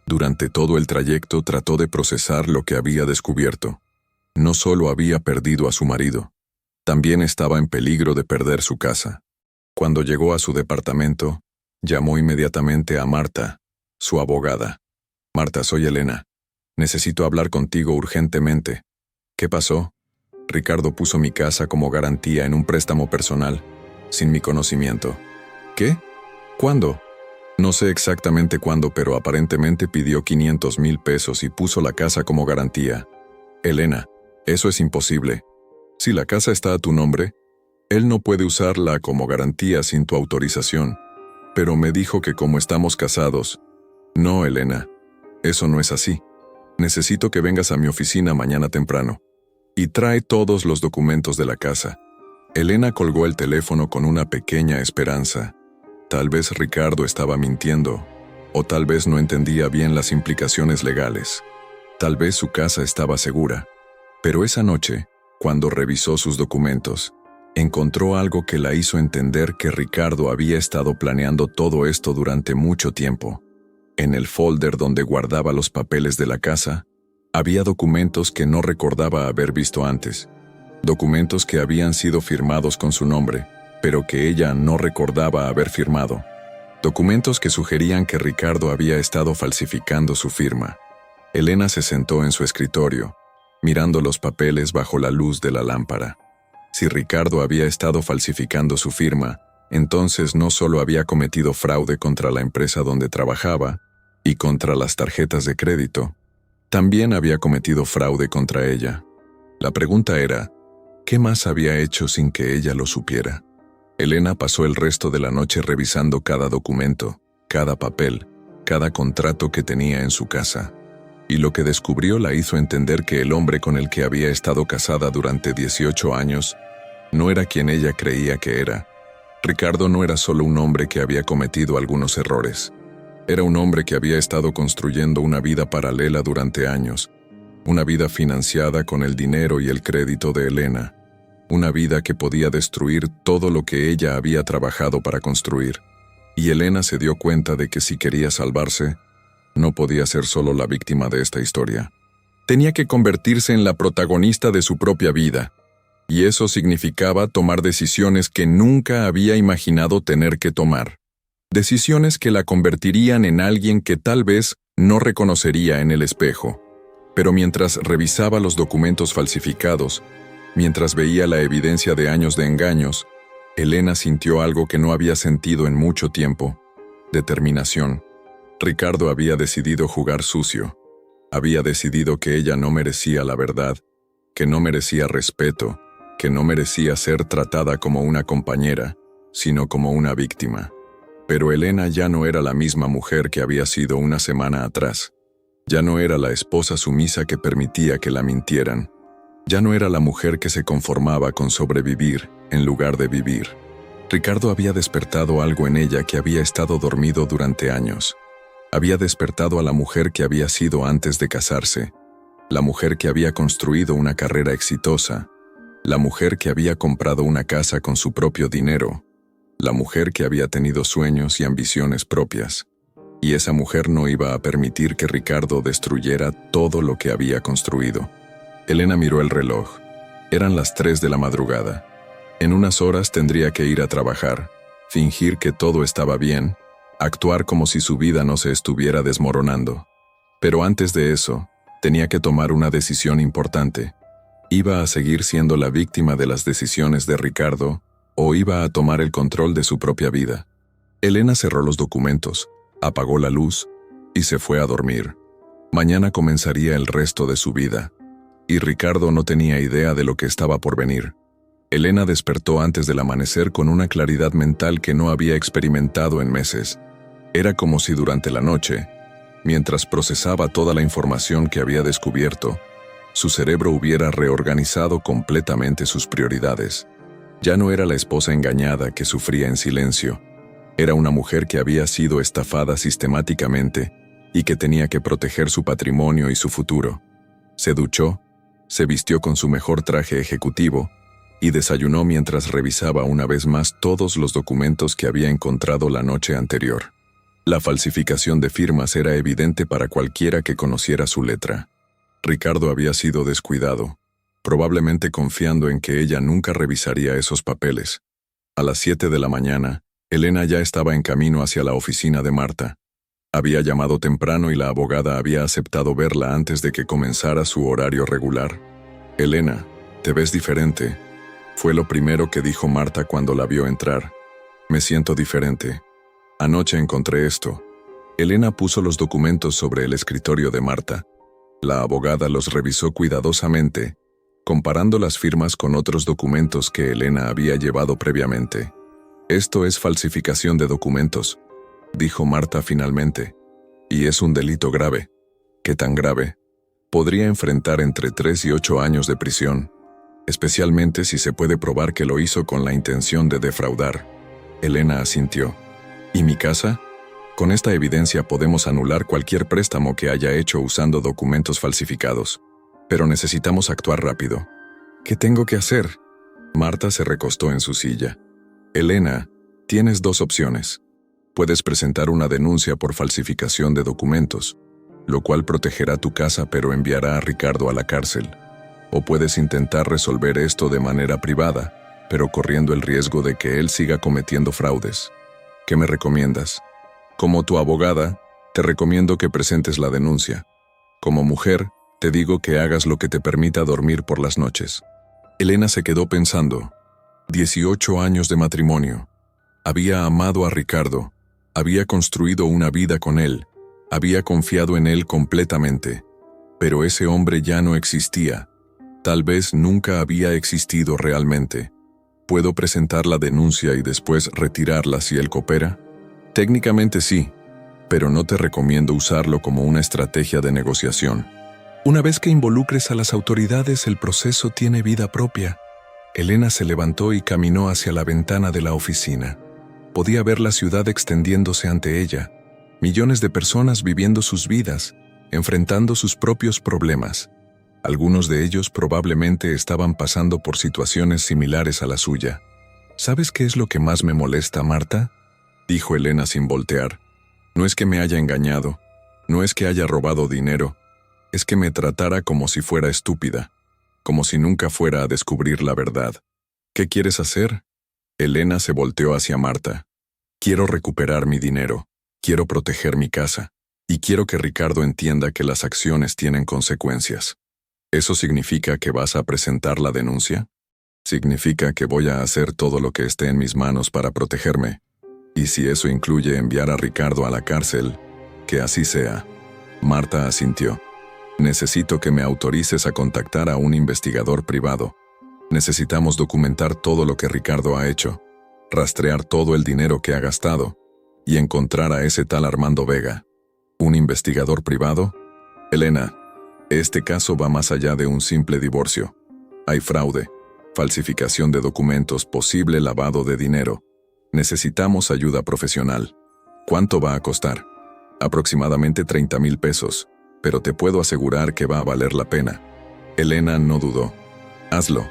A: Durante todo el trayecto trató de procesar lo que había descubierto. No solo había perdido a su marido, también estaba en peligro de perder su casa. Cuando llegó a su departamento, llamó inmediatamente a Marta, su abogada. Marta, soy Elena. Necesito hablar contigo urgentemente. ¿Qué pasó? Ricardo puso mi casa como garantía en un préstamo personal, sin mi conocimiento. ¿Qué? ¿Cuándo? No sé exactamente cuándo, pero aparentemente pidió 500,000 pesos y puso la casa como garantía. Elena, eso es imposible. Si la casa está a tu nombre, él no puede usarla como garantía sin tu autorización. Pero me dijo que como estamos casados... No, Elena, eso no es así. Necesito que vengas a mi oficina mañana temprano. Y trae todos los documentos de la casa. Elena colgó el teléfono con una pequeña esperanza. Tal vez Ricardo estaba mintiendo, o tal vez no entendía bien las implicaciones legales. Tal vez su casa estaba segura. Pero esa noche, cuando revisó sus documentos, encontró algo que la hizo entender que Ricardo había estado planeando todo esto durante mucho tiempo. En el folder donde guardaba los papeles de la casa, había documentos que no recordaba haber visto antes. Documentos que habían sido firmados con su nombre, pero que ella no recordaba haber firmado. Documentos que sugerían que Ricardo había estado falsificando su firma. Elena se sentó en su escritorio, mirando los papeles bajo la luz de la lámpara. Si Ricardo había estado falsificando su firma, entonces no solo había cometido fraude contra la empresa donde trabajaba y contra las tarjetas de crédito, también había cometido fraude contra ella. La pregunta era, ¿qué más había hecho sin que ella lo supiera? Elena pasó el resto de la noche revisando cada documento, cada papel, cada contrato que tenía en su casa. Y lo que descubrió la hizo entender que el hombre con el que había estado casada durante 18 años no era quien ella creía que era. Ricardo no era solo un hombre que había cometido algunos errores. Era un hombre que había estado construyendo una vida paralela durante años, una vida financiada con el dinero y el crédito de Elena, una vida que podía destruir todo lo que ella había trabajado para construir. Y Elena se dio cuenta de que si quería salvarse, no podía ser solo la víctima de esta historia. Tenía que convertirse en la protagonista de su propia vida, y eso significaba tomar decisiones que nunca había imaginado tener que tomar. Decisiones que la convertirían en alguien que tal vez no reconocería en el espejo. Pero mientras revisaba los documentos falsificados, mientras veía la evidencia de años de engaños, Elena sintió algo que no había sentido en mucho tiempo: determinación. Ricardo había decidido jugar sucio. Había decidido que ella no merecía la verdad, que no merecía respeto, que no merecía ser tratada como una compañera, sino como una víctima. Pero Elena ya no era la misma mujer que había sido una semana atrás. Ya no era la esposa sumisa que permitía que la mintieran. Ya no era la mujer que se conformaba con sobrevivir en lugar de vivir. Ricardo había despertado algo en ella que había estado dormido durante años. Había despertado a la mujer que había sido antes de casarse, la mujer que había construido una carrera exitosa, la mujer que había comprado una casa con su propio dinero, la mujer que había tenido sueños y ambiciones propias. Y esa mujer no iba a permitir que Ricardo destruyera todo lo que había construido. Elena miró el reloj. Eran las 3 de la madrugada. En unas horas tendría que ir a trabajar, fingir que todo estaba bien, actuar como si su vida no se estuviera desmoronando. Pero antes de eso, tenía que tomar una decisión importante. ¿Iba a seguir siendo la víctima de las decisiones de Ricardo o iba a tomar el control de su propia vida? Elena cerró los documentos, apagó la luz y se fue a dormir. Mañana comenzaría el resto de su vida, y Ricardo no tenía idea de lo que estaba por venir. Elena despertó antes del amanecer con una claridad mental que no había experimentado en meses. Era como si durante la noche, mientras procesaba toda la información que había descubierto, su cerebro hubiera reorganizado completamente sus prioridades. Ya no era la esposa engañada que sufría en silencio. Era una mujer que había sido estafada sistemáticamente y que tenía que proteger su patrimonio y su futuro. Se duchó, se vistió con su mejor traje ejecutivo y desayunó mientras revisaba una vez más todos los documentos que había encontrado la noche anterior. La falsificación de firmas era evidente para cualquiera que conociera su letra. Ricardo había sido descuidado, probablemente confiando en que ella nunca revisaría esos papeles. A las 7 de la mañana, Elena ya estaba en camino hacia la oficina de Marta. Había llamado temprano y la abogada había aceptado verla antes de que comenzara su horario regular. «Elena, te ves diferente», fue lo primero que dijo Marta cuando la vio entrar. «Me siento diferente. Anoche encontré esto». Elena puso los documentos sobre el escritorio de Marta. La abogada los revisó cuidadosamente, comparando las firmas con otros documentos que Elena había llevado previamente. «Esto es falsificación de documentos», dijo Marta finalmente, «y es un delito grave». «¿Qué tan grave?» «Podría enfrentar entre 3 y 8 años de prisión, especialmente si se puede probar que lo hizo con la intención de defraudar». Elena asintió. «¿Y mi casa? Con esta evidencia podemos anular cualquier préstamo que haya hecho usando documentos falsificados. Pero necesitamos actuar rápido». «¿Qué tengo que hacer?» Marta se recostó en su silla. «Elena, tienes 2 opciones. Puedes presentar una denuncia por falsificación de documentos, lo cual protegerá tu casa pero enviará a Ricardo a la cárcel. O puedes intentar resolver esto de manera privada, pero corriendo el riesgo de que él siga cometiendo fraudes. ¿Qué me recomiendas?» «Como tu abogada, te recomiendo que presentes la denuncia. Como mujer, te digo que hagas lo que te permita dormir por las noches». Elena se quedó pensando. 18 años de matrimonio. Había amado a Ricardo, había construido una vida con él, había confiado en él completamente. Pero ese hombre ya no existía. Tal vez nunca había existido realmente. ¿Puedo presentar la denuncia y después retirarla si él coopera? Técnicamente sí, pero no te recomiendo usarlo como una estrategia de negociación. Una vez que involucres a las autoridades, el proceso tiene vida propia. Elena se levantó y caminó hacia la ventana de la oficina. Podía ver la ciudad extendiéndose ante ella, millones de personas viviendo sus vidas, enfrentando sus propios problemas. Algunos de ellos probablemente estaban pasando por situaciones similares a la suya. ¿Sabes qué es lo que más me molesta, Marta?, dijo Elena sin voltear. No es que me haya engañado, no es que haya robado dinero, es que me tratara como si fuera estúpida, como si nunca fuera a descubrir la verdad. ¿Qué quieres hacer? Elena se volteó hacia Marta. Quiero recuperar mi dinero, quiero proteger mi casa, y quiero que Ricardo entienda que las acciones tienen consecuencias. ¿Eso significa que vas a presentar la denuncia? Significa que voy a hacer todo lo que esté en mis manos para protegerme. Y si eso incluye enviar a Ricardo a la cárcel, que así sea. Marta asintió. Necesito que me autorices a contactar a un investigador privado. Necesitamos documentar todo lo que Ricardo ha hecho, rastrear todo el dinero que ha gastado y encontrar a ese tal Armando Vega. ¿Un investigador privado? Elena, este caso va más allá de un simple divorcio. Hay fraude, falsificación de documentos, posible lavado de dinero. Necesitamos ayuda profesional. ¿Cuánto va a costar? Aproximadamente 30,000 pesos, pero te puedo asegurar que va a valer la pena. Elena no dudó. Hazlo.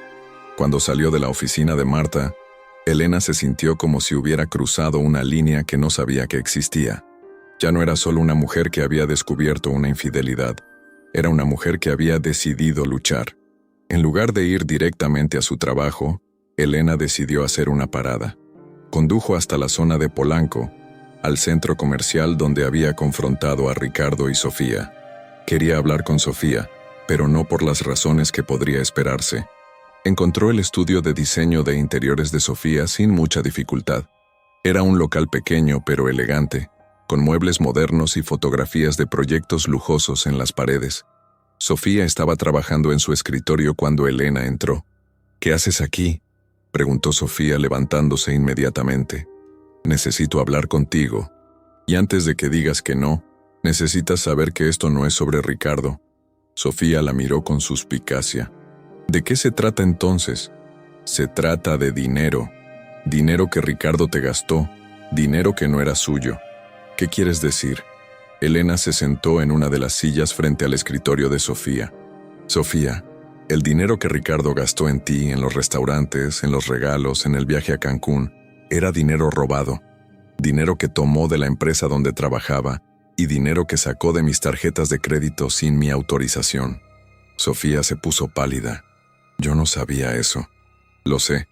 A: Cuando salió de la oficina de Marta, Elena se sintió como si hubiera cruzado una línea que no sabía que existía. Ya no era solo una mujer que había descubierto una infidelidad, era una mujer que había decidido luchar. En lugar de ir directamente a su trabajo, Elena decidió hacer una parada. Condujo hasta la zona de Polanco, al centro comercial donde había confrontado a Ricardo y Sofía. Quería hablar con Sofía, pero no por las razones que podría esperarse. Encontró el estudio de diseño de interiores de Sofía sin mucha dificultad. Era un local pequeño pero elegante, con muebles modernos y fotografías de proyectos lujosos en las paredes. Sofía estaba trabajando en su escritorio cuando Elena entró. ¿Qué haces aquí?, preguntó Sofía levantándose inmediatamente. Necesito hablar contigo. Y antes de que digas que no, necesitas saber que esto no es sobre Ricardo. Sofía la miró con suspicacia. ¿De qué se trata entonces? Se trata de dinero. Dinero que Ricardo te gastó, dinero que no era suyo. ¿Qué quieres decir? Elena se sentó en una de las sillas frente al escritorio de Sofía. Sofía, el dinero que Ricardo gastó en ti, en los restaurantes, en los regalos, en el viaje a Cancún, era dinero robado. Dinero que tomó de la empresa donde trabajaba y dinero que sacó de mis tarjetas de crédito sin mi autorización. Sofía se puso pálida. Yo no sabía eso. Lo sé.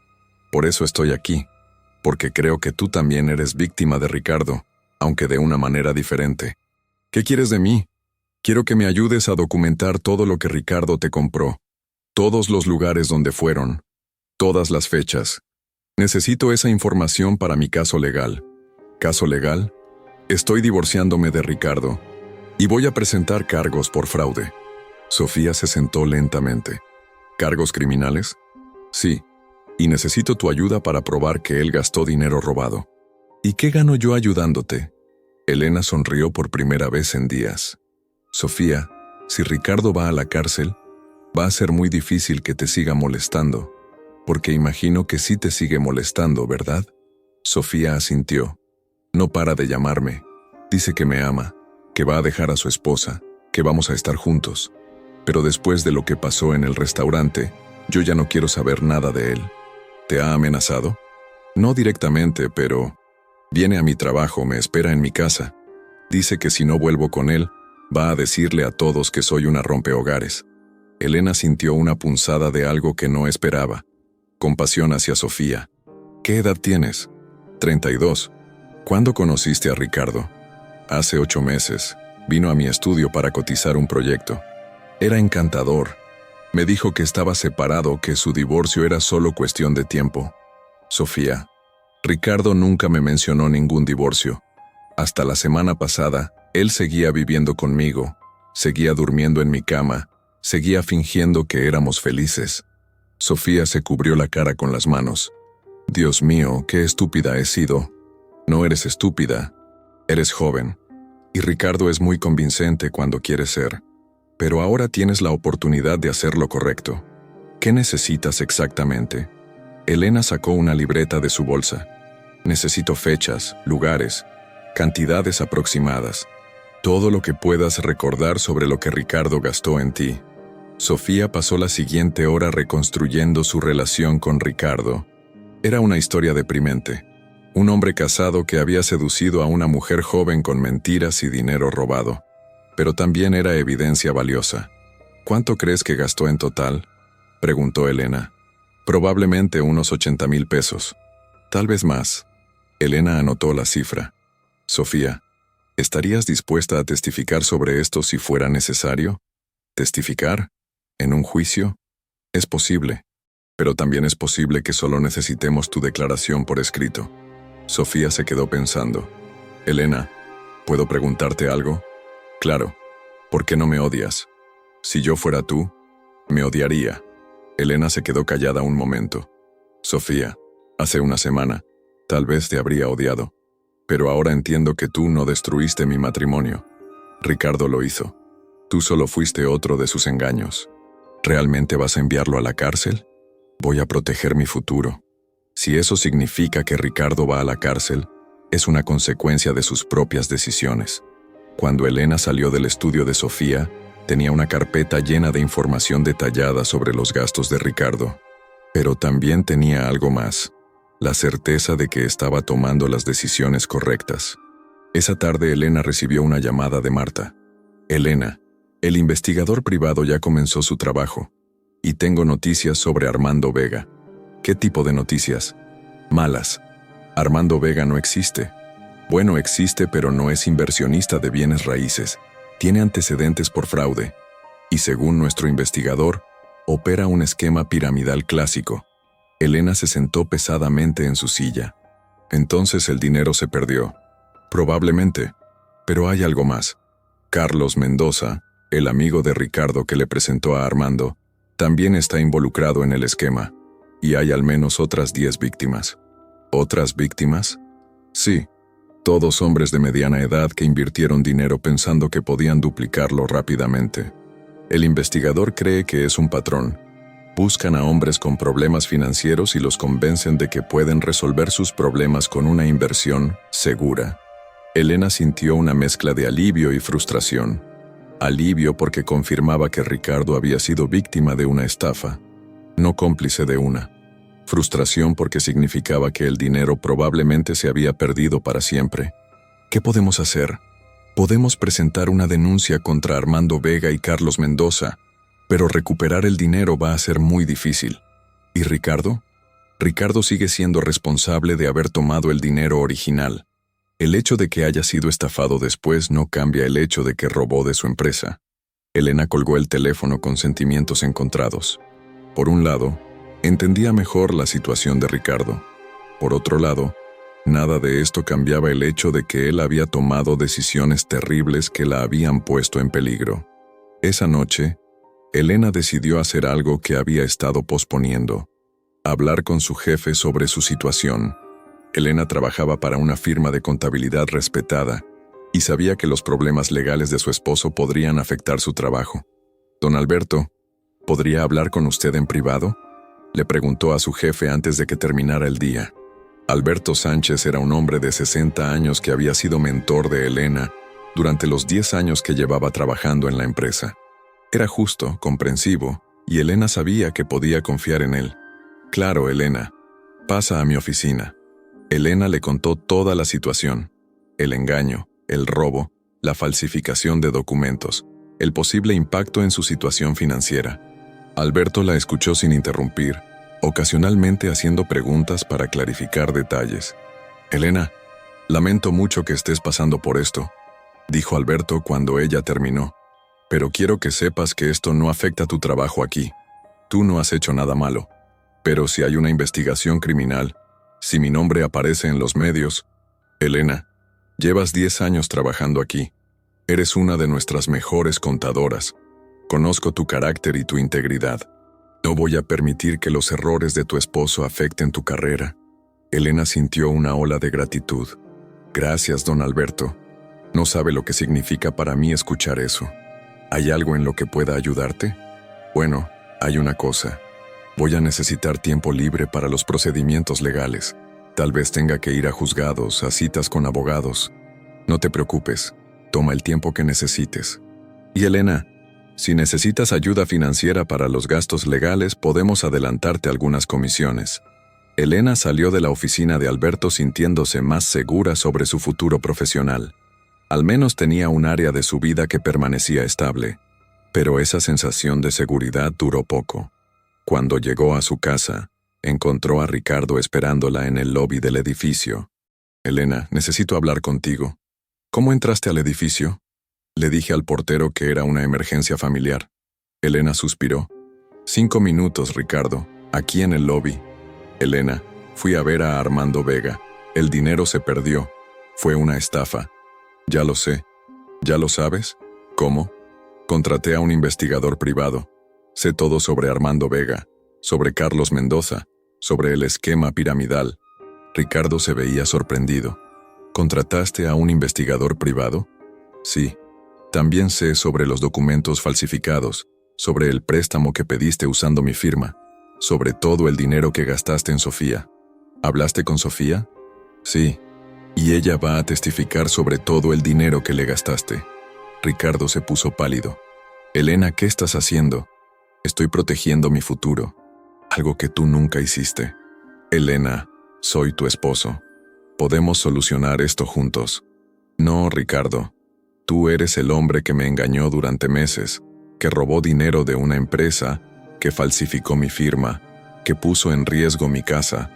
A: Por eso estoy aquí. Porque creo que tú también eres víctima de Ricardo, aunque de una manera diferente. ¿Qué quieres de mí? Quiero que me ayudes a documentar todo lo que Ricardo te compró. Todos los lugares donde fueron. Todas las fechas. Necesito esa información para mi caso legal. ¿Caso legal? Estoy divorciándome de Ricardo. Y voy a presentar cargos por fraude. Sofía se sentó lentamente. ¿Cargos criminales? Sí. Y necesito tu ayuda para probar que él gastó dinero robado. ¿Y qué gano yo ayudándote? Elena sonrió por primera vez en días. Sofía, si Ricardo va a la cárcel, va a ser muy difícil que te siga molestando. Porque imagino que sí te sigue molestando, ¿verdad? Sofía asintió. No para de llamarme. Dice que me ama, que va a dejar a su esposa, que vamos a estar juntos. Pero después de lo que pasó en el restaurante, yo ya no quiero saber nada de él. ¿Te ha amenazado? No directamente, pero viene a mi trabajo, me espera en mi casa. Dice que si no vuelvo con él, va a decirle a todos que soy una rompehogares. Elena sintió una punzada de algo que no esperaba. Compasión hacia Sofía. ¿Qué edad tienes? 32. ¿Cuándo conociste a Ricardo? Hace 8 meses. Vino a mi estudio para cotizar un proyecto. Era encantador. Me dijo que estaba separado, que su divorcio era solo cuestión de tiempo. Sofía, Ricardo nunca me mencionó ningún divorcio. Hasta la semana pasada, él seguía viviendo conmigo, seguía durmiendo en mi cama, seguía fingiendo que éramos felices. Sofía se cubrió la cara con las manos. Dios mío, qué estúpida he sido. No eres estúpida, eres joven. Y Ricardo es muy convincente cuando quiere ser. Pero ahora tienes la oportunidad de hacer lo correcto. ¿Qué necesitas exactamente? Elena sacó una libreta de su bolsa. Necesito fechas, lugares, cantidades aproximadas. Todo lo que puedas recordar sobre lo que Ricardo gastó en ti. Sofía pasó la siguiente hora reconstruyendo su relación con Ricardo. Era una historia deprimente. Un hombre casado que había seducido a una mujer joven con mentiras y dinero robado. Pero también era evidencia valiosa. ¿Cuánto crees que gastó en total?, preguntó Elena. Probablemente unos 80,000 pesos. Tal vez más. Elena anotó la cifra. Sofía, ¿estarías dispuesta a testificar sobre esto si fuera necesario? ¿Testificar? ¿En un juicio? Es posible, pero también es posible que solo necesitemos tu declaración por escrito. Sofía se quedó pensando. Elena, ¿puedo preguntarte algo? Claro. ¿Por qué no me odias? Si yo fuera tú, me odiaría. Elena se quedó callada un momento. Sofía, hace una semana, tal vez te habría odiado. Pero ahora entiendo que tú no destruiste mi matrimonio. Ricardo lo hizo. Tú solo fuiste otro de sus engaños. ¿Realmente vas a enviarlo a la cárcel? Voy a proteger mi futuro. Si eso significa que Ricardo va a la cárcel, es una consecuencia de sus propias decisiones. Cuando Elena salió del estudio de Sofía, tenía una carpeta llena de información detallada sobre los gastos de Ricardo. Pero también tenía algo más, la certeza de que estaba tomando las decisiones correctas. Esa tarde Elena recibió una llamada de Marta. Elena, el investigador privado ya comenzó su trabajo, y tengo noticias sobre Armando Vega. ¿Qué tipo de noticias? Malas. Armando Vega no existe. Bueno, existe, pero no es inversionista de bienes raíces. Tiene antecedentes por fraude. Y según nuestro investigador, opera un esquema piramidal clásico. Elena se sentó pesadamente en su silla. Entonces el dinero se perdió. Probablemente. Pero hay algo más. Carlos Mendoza, el amigo de Ricardo que le presentó a Armando, también está involucrado en el esquema. Y hay al menos otras 10 víctimas. ¿Otras víctimas? Sí. Todos hombres de mediana edad que invirtieron dinero pensando que podían duplicarlo rápidamente. El investigador cree que es un patrón. Buscan a hombres con problemas financieros y los convencen de que pueden resolver sus problemas con una inversión segura. Elena sintió una mezcla de alivio y frustración. Alivio porque confirmaba que Ricardo había sido víctima de una estafa, no cómplice de una. Frustración porque significaba que el dinero probablemente se había perdido para siempre. ¿Qué podemos hacer? Podemos presentar una denuncia contra Armando Vega y Carlos Mendoza, pero recuperar el dinero va a ser muy difícil. ¿Y Ricardo? Ricardo sigue siendo responsable de haber tomado el dinero original. El hecho de que haya sido estafado después no cambia el hecho de que robó de su empresa. Elena colgó el teléfono con sentimientos encontrados. Por un lado, entendía mejor la situación de Ricardo. Por otro lado, nada de esto cambiaba el hecho de que él había tomado decisiones terribles que la habían puesto en peligro. Esa noche, Elena decidió hacer algo que había estado posponiendo: hablar con su jefe sobre su situación. Elena trabajaba para una firma de contabilidad respetada y sabía que los problemas legales de su esposo podrían afectar su trabajo. «Don Alberto, ¿podría hablar con usted en privado?», le preguntó a su jefe antes de que terminara el día. Alberto Sánchez era un hombre de 60 años que había sido mentor de Elena durante los 10 años que llevaba trabajando en la empresa. Era justo, comprensivo, y Elena sabía que podía confiar en él. «Claro, Elena. Pasa a mi oficina». Elena le contó toda la situación: el engaño, el robo, la falsificación de documentos, el posible impacto en su situación financiera. Alberto la escuchó sin interrumpir, ocasionalmente haciendo preguntas para clarificar detalles. «Elena, lamento mucho que estés pasando por esto», dijo Alberto cuando ella terminó. «Pero quiero que sepas que esto no afecta tu trabajo aquí. Tú no has hecho nada malo. Pero si hay una investigación criminal, si mi nombre aparece en los medios...». «Elena, llevas 10 años trabajando aquí. Eres una de nuestras mejores contadoras. Conozco tu carácter y tu integridad. No voy a permitir que los errores de tu esposo afecten tu carrera». Elena sintió una ola de gratitud. «Gracias, don Alberto. No sabe lo que significa para mí escuchar eso. ¿Hay algo en lo que pueda ayudarte?». «Bueno, hay una cosa. Voy a necesitar tiempo libre para los procedimientos legales. Tal vez tenga que ir a juzgados, a citas con abogados. No te preocupes, toma el tiempo que necesites. Y Elena, si necesitas ayuda financiera para los gastos legales, podemos adelantarte algunas comisiones. Elena salió de la oficina de Alberto sintiéndose más segura sobre su futuro profesional. Al menos tenía un área de su vida que permanecía estable. Pero esa sensación de seguridad duró poco. Cuando llegó a su casa, encontró a Ricardo esperándola en el lobby del edificio. Elena, necesito hablar contigo. ¿Cómo entraste al edificio? Le dije al portero que era una emergencia familiar. Elena suspiró. 5 minutos, Ricardo, aquí en el lobby. Elena, fui a ver a Armando Vega. El dinero se perdió. Fue una estafa. Ya lo sé. ¿Ya lo sabes? ¿Cómo? Contraté a un investigador privado. Sé todo sobre Armando Vega, sobre Carlos Mendoza, sobre el esquema piramidal. Ricardo se veía sorprendido. ¿Contrataste a un investigador privado? Sí. También sé sobre los documentos falsificados, sobre el préstamo que pediste usando mi firma, sobre todo el dinero que gastaste en Sofía. ¿Hablaste con Sofía? Sí. Y ella va a testificar sobre todo el dinero que le gastaste. Ricardo se puso pálido. Elena, ¿qué estás haciendo? Estoy protegiendo mi futuro, algo que tú nunca hiciste. Elena, soy tu esposo. Podemos solucionar esto juntos. No, Ricardo. Tú eres el hombre que me engañó durante meses, que robó dinero de una empresa, que falsificó mi firma, que puso en riesgo mi casa.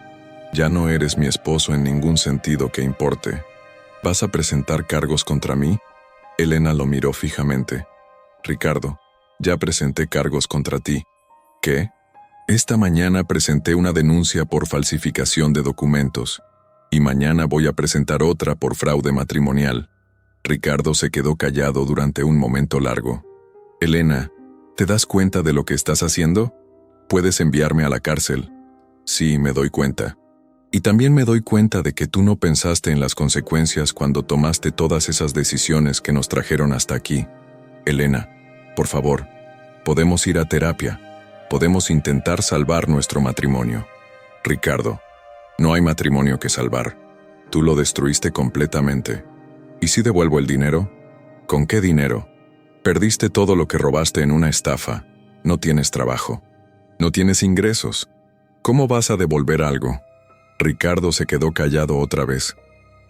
A: Ya no eres mi esposo en ningún sentido que importe. ¿Vas a presentar cargos contra mí? Elena lo miró fijamente. Ricardo, ya presenté cargos contra ti. ¿Qué? Esta mañana presenté una denuncia por falsificación de documentos, y mañana voy a presentar otra por fraude matrimonial. Ricardo se quedó callado durante un momento largo. Elena, ¿te das cuenta de lo que estás haciendo? ¿Puedes enviarme a la cárcel? Sí, me doy cuenta. Y también me doy cuenta de que tú no pensaste en las consecuencias cuando tomaste todas esas decisiones que nos trajeron hasta aquí. Elena, por favor, podemos ir a terapia. Podemos intentar salvar nuestro matrimonio. Ricardo, no hay matrimonio que salvar. Tú lo destruiste completamente. ¿Y si devuelvo el dinero? ¿Con qué dinero? Perdiste todo lo que robaste en una estafa. No tienes trabajo. No tienes ingresos. ¿Cómo vas a devolver algo? Ricardo se quedó callado otra vez.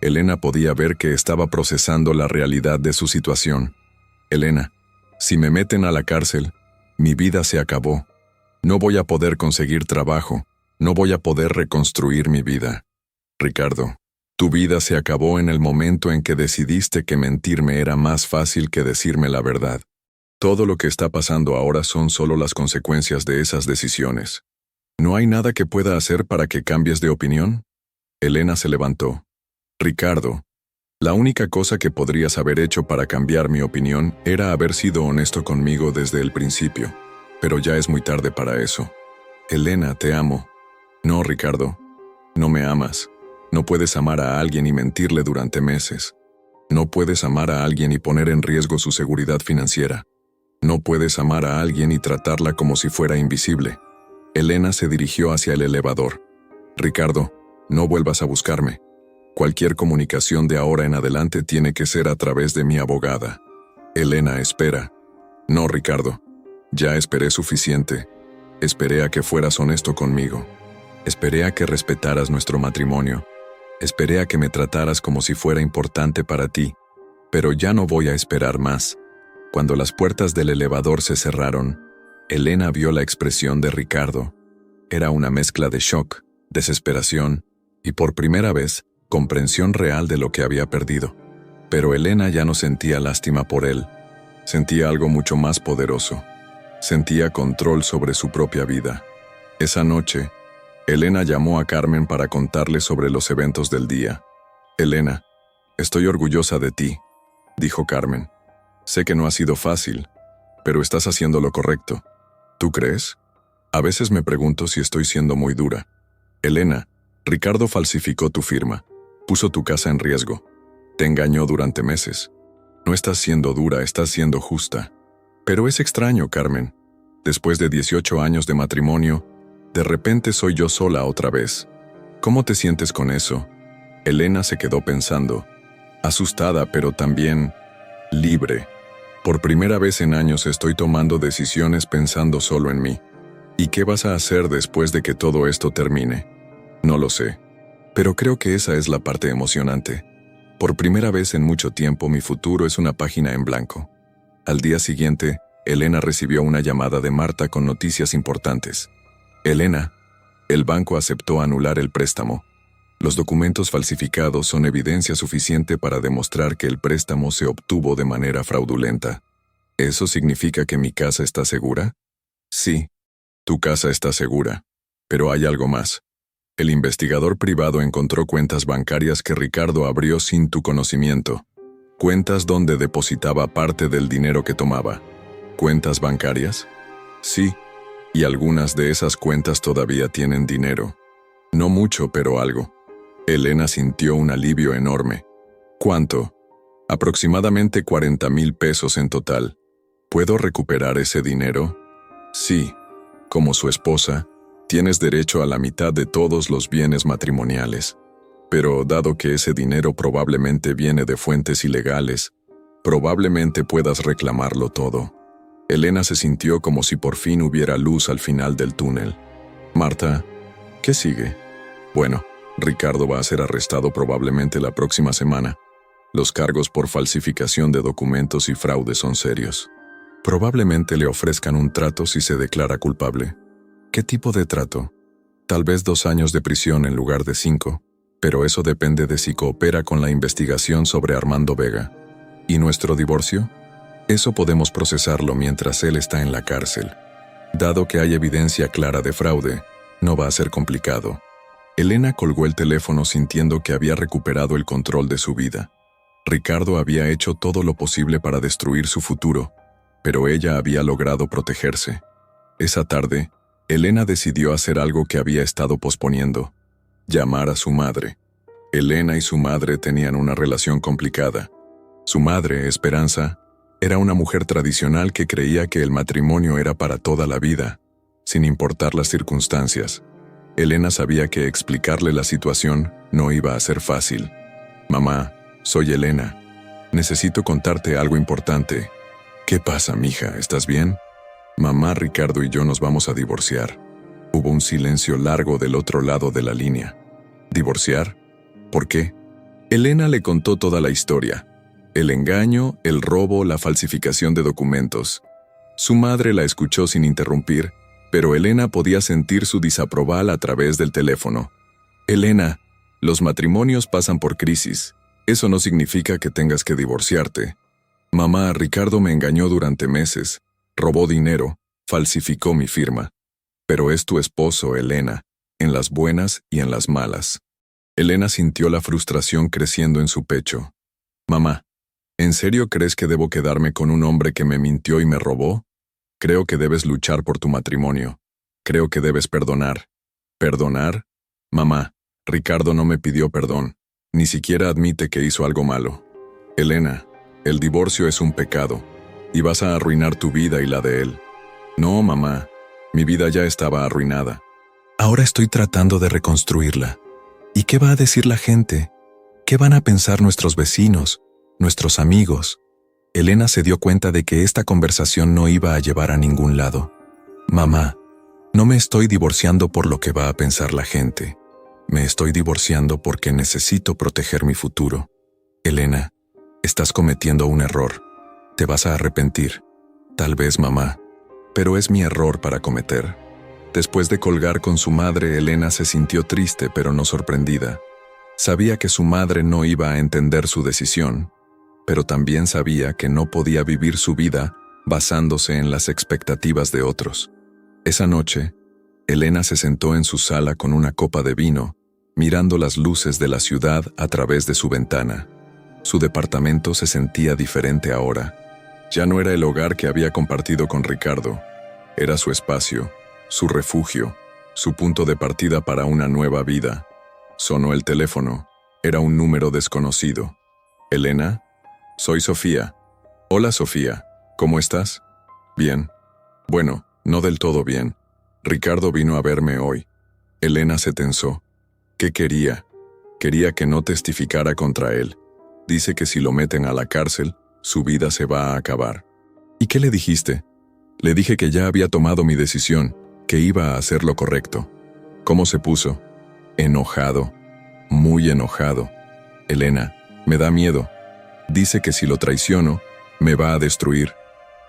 A: Elena podía ver que estaba procesando la realidad de su situación. Elena, si me meten a la cárcel, mi vida se acabó. No voy a poder conseguir trabajo. No voy a poder reconstruir mi vida. Ricardo, tu vida se acabó en el momento en que decidiste que mentirme era más fácil que decirme la verdad. Todo lo que está pasando ahora son solo las consecuencias de esas decisiones. ¿No hay nada que pueda hacer para que cambies de opinión? Elena se levantó. Ricardo, la única cosa que podrías haber hecho para cambiar mi opinión era haber sido honesto conmigo desde el principio, pero ya es muy tarde para eso. Elena, te amo. No, Ricardo, no me amas. No puedes amar a alguien y mentirle durante meses. No puedes amar a alguien y poner en riesgo su seguridad financiera. No puedes amar a alguien y tratarla como si fuera invisible. Elena se dirigió hacia el elevador. Ricardo, no vuelvas a buscarme. Cualquier comunicación de ahora en adelante tiene que ser a través de mi abogada. Elena, espera. No, Ricardo. Ya esperé suficiente. Esperé a que fueras honesto conmigo. Esperé a que respetaras nuestro matrimonio. Esperé a que me trataras como si fuera importante para ti. Pero ya no voy a esperar más. Cuando las puertas del elevador se cerraron, Elena vio la expresión de Ricardo. Era una mezcla de shock, desesperación y, por primera vez, comprensión real de lo que había perdido. Pero Elena ya no sentía lástima por él. Sentía algo mucho más poderoso. Sentía control sobre su propia vida. Esa noche, Elena llamó a Carmen para contarle sobre los eventos del día. Elena, estoy orgullosa de ti, dijo Carmen. Sé que no ha sido fácil, pero estás haciendo lo correcto. ¿Tú crees? A veces me pregunto si estoy siendo muy dura. Elena, Ricardo falsificó tu firma. Puso tu casa en riesgo. Te engañó durante meses. No estás siendo dura, estás siendo justa. Pero es extraño, Carmen. Después de 18 años de matrimonio, De repente soy yo sola otra vez. ¿Cómo te sientes con eso? Elena se quedó pensando, asustada pero también libre. Por primera vez en años estoy tomando decisiones pensando solo en mí. ¿Y qué vas a hacer después de que todo esto termine? No lo sé. Pero creo que esa es la parte emocionante. Por primera vez en mucho tiempo mi futuro es una página en blanco. Al día siguiente, Elena recibió una llamada de Marta con noticias importantes. Elena, el banco aceptó anular el préstamo. Los documentos falsificados son evidencia suficiente para demostrar que el préstamo se obtuvo de manera fraudulenta. ¿Eso significa que mi casa está segura? Sí, tu casa está segura. Pero hay algo más. El investigador privado encontró cuentas bancarias que Ricardo abrió sin tu conocimiento. Cuentas donde depositaba parte del dinero que tomaba. ¿Cuentas bancarias? Sí, y algunas de esas cuentas todavía tienen dinero. No mucho, pero algo. Elena sintió un alivio enorme. ¿Cuánto? Aproximadamente 40,000 pesos en total. ¿Puedo recuperar ese dinero? Sí. Como su esposa, tienes derecho a la mitad de todos los bienes matrimoniales. Pero dado que ese dinero probablemente viene de fuentes ilegales, probablemente puedas reclamarlo todo. Elena se sintió como si por fin hubiera luz al final del túnel. Marta, ¿qué sigue? Bueno, Ricardo va a ser arrestado probablemente la próxima semana. Los cargos por falsificación de documentos y fraude son serios. Probablemente le ofrezcan un trato si se declara culpable. ¿Qué tipo de trato? Tal vez 2 años de prisión en lugar de 5, pero eso depende de si coopera con la investigación sobre Armando Vega. ¿Y nuestro divorcio? Eso podemos procesarlo mientras él está en la cárcel. Dado que hay evidencia clara de fraude, no va a ser complicado. Elena colgó el teléfono sintiendo que había recuperado el control de su vida. Ricardo había hecho todo lo posible para destruir su futuro, pero ella había logrado protegerse. Esa tarde, Elena decidió hacer algo que había estado posponiendo: llamar a su madre. Elena y su madre tenían una relación complicada. Su madre, Esperanza, era una mujer tradicional que creía que el matrimonio era para toda la vida, sin importar las circunstancias. Elena sabía que explicarle la situación no iba a ser fácil. Mamá, soy Elena. Necesito contarte algo importante. ¿Qué pasa, mija? ¿Estás bien? Mamá, Ricardo y yo nos vamos a divorciar. Hubo un silencio largo del otro lado de la línea. ¿Divorciar? ¿Por qué? Elena le contó toda la historia. El engaño, el robo, la falsificación de documentos. Su madre la escuchó sin interrumpir, pero Elena podía sentir su desaproval a través del teléfono. Elena, los matrimonios pasan por crisis. Eso no significa que tengas que divorciarte. Mamá, Ricardo me engañó durante meses, robó dinero, falsificó mi firma. Pero es tu esposo, Elena, en las buenas y en las malas. Elena sintió la frustración creciendo en su pecho. Mamá, ¿en serio crees que debo quedarme con un hombre que me mintió y me robó? Creo que debes luchar por tu matrimonio. Creo que debes perdonar. ¿Perdonar? Mamá, Ricardo no me pidió perdón. Ni siquiera admite que hizo algo malo. Elena, el divorcio es un pecado, y vas a arruinar tu vida y la de él. No, mamá, mi vida ya estaba arruinada. Ahora estoy tratando de reconstruirla. ¿Y qué va a decir la gente? ¿Qué van a pensar nuestros vecinos, nuestros amigos? Elena se dio cuenta de que esta conversación no iba a llevar a ningún lado. Mamá, no me estoy divorciando por lo que va a pensar la gente. Me estoy divorciando porque necesito proteger mi futuro. Elena, estás cometiendo un error. Te vas a arrepentir. Tal vez, mamá. Pero es mi error para cometer. Después de colgar con su madre, Elena se sintió triste pero no sorprendida. Sabía que su madre no iba a entender su decisión, pero también sabía que no podía vivir su vida basándose en las expectativas de otros. Esa noche, Elena se sentó en su sala con una copa de vino, mirando las luces de la ciudad a través de su ventana. Su departamento se sentía diferente ahora. Ya no era el hogar que había compartido con Ricardo. Era su espacio, su refugio, su punto de partida para una nueva vida. Sonó el teléfono. Era un número desconocido. ¿Elena? Soy Sofía. Hola, Sofía. ¿Cómo estás? Bien. Bueno, no del todo bien. Ricardo vino a verme hoy. Elena se tensó. ¿Qué quería? Quería que no testificara contra él. Dice que si lo meten a la cárcel, su vida se va a acabar. ¿Y qué le dijiste? Le dije que ya había tomado mi decisión, que iba a hacer lo correcto. ¿Cómo se puso? Enojado, muy enojado. Elena, me da miedo. Dice que si lo traiciono, me va a destruir.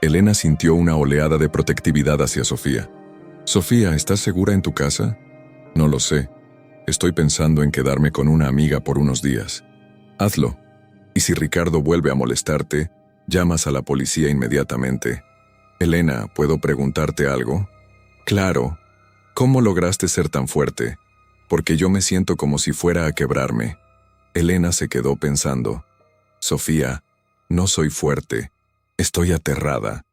A: Elena sintió una oleada de protectividad hacia Sofía. Sofía, ¿estás segura en tu casa? No lo sé. Estoy pensando en quedarme con una amiga por unos días. Hazlo. Y si Ricardo vuelve a molestarte, llamas a la policía inmediatamente. Elena, ¿puedo preguntarte algo? Claro. ¿Cómo lograste ser tan fuerte? Porque yo me siento como si fuera a quebrarme. Elena se quedó pensando. Sofía, no soy fuerte. Estoy aterrada.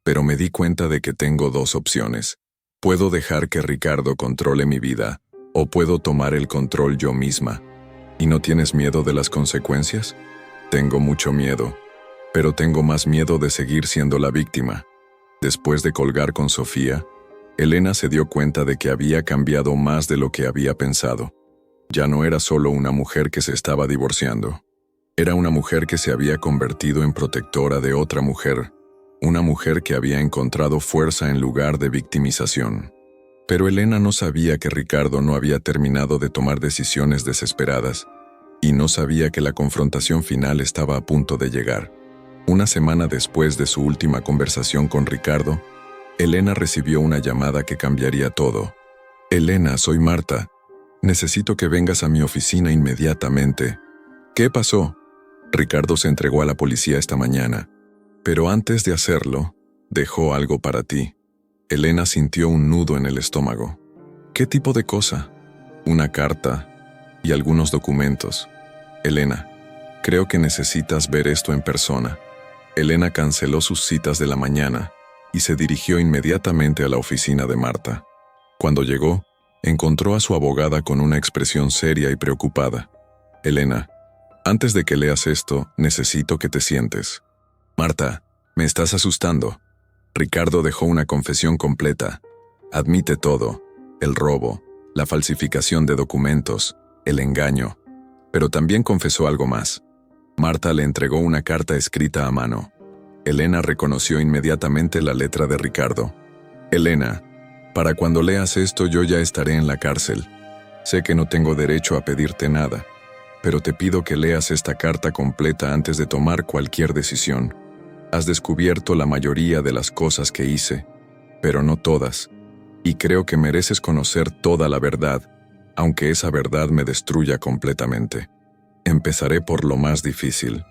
A: Pero me di cuenta de que tengo dos opciones. Puedo dejar que Ricardo controle mi vida, o puedo tomar el control yo misma. ¿Y no tienes miedo de las consecuencias? Tengo mucho miedo, pero tengo más miedo de seguir siendo la víctima. Después de colgar con Sofía, Elena se dio cuenta de que había cambiado más de lo que había pensado. Ya no era solo una mujer que se estaba divorciando. Era una mujer que se había convertido en protectora de otra mujer, una mujer que había encontrado fuerza en lugar de victimización. Pero Elena no sabía que Ricardo no había terminado de tomar decisiones desesperadas, y no sabía que la confrontación final estaba a punto de llegar. Una semana después de su última conversación con Ricardo, Elena recibió una llamada que cambiaría todo. Elena, soy Marta. Necesito que vengas a mi oficina inmediatamente. ¿Qué pasó? Ricardo se entregó a la policía esta mañana, pero antes de hacerlo, dejó algo para ti. Elena sintió un nudo en el estómago. ¿Qué tipo de cosa? Una carta y algunos documentos. Elena, creo que necesitas ver esto en persona. Elena canceló sus citas de la mañana y se dirigió inmediatamente a la oficina de Marta. Cuando llegó, encontró a su abogada con una expresión seria y preocupada. Elena, antes de que leas esto, necesito que te sientes. Marta, me estás asustando. Ricardo dejó una confesión completa. Admite todo: el robo, la falsificación de documentos, el engaño. Pero también confesó algo más. Marta le entregó una carta escrita a mano. Elena reconoció inmediatamente la letra de Ricardo. Elena, para cuando leas esto yo ya estaré en la cárcel. Sé que no tengo derecho a pedirte nada, pero te pido que leas esta carta completa antes de tomar cualquier decisión. Has descubierto la mayoría de las cosas que hice, pero no todas, y creo que mereces conocer toda la verdad, aunque esa verdad me destruya completamente. Empezaré por lo más difícil.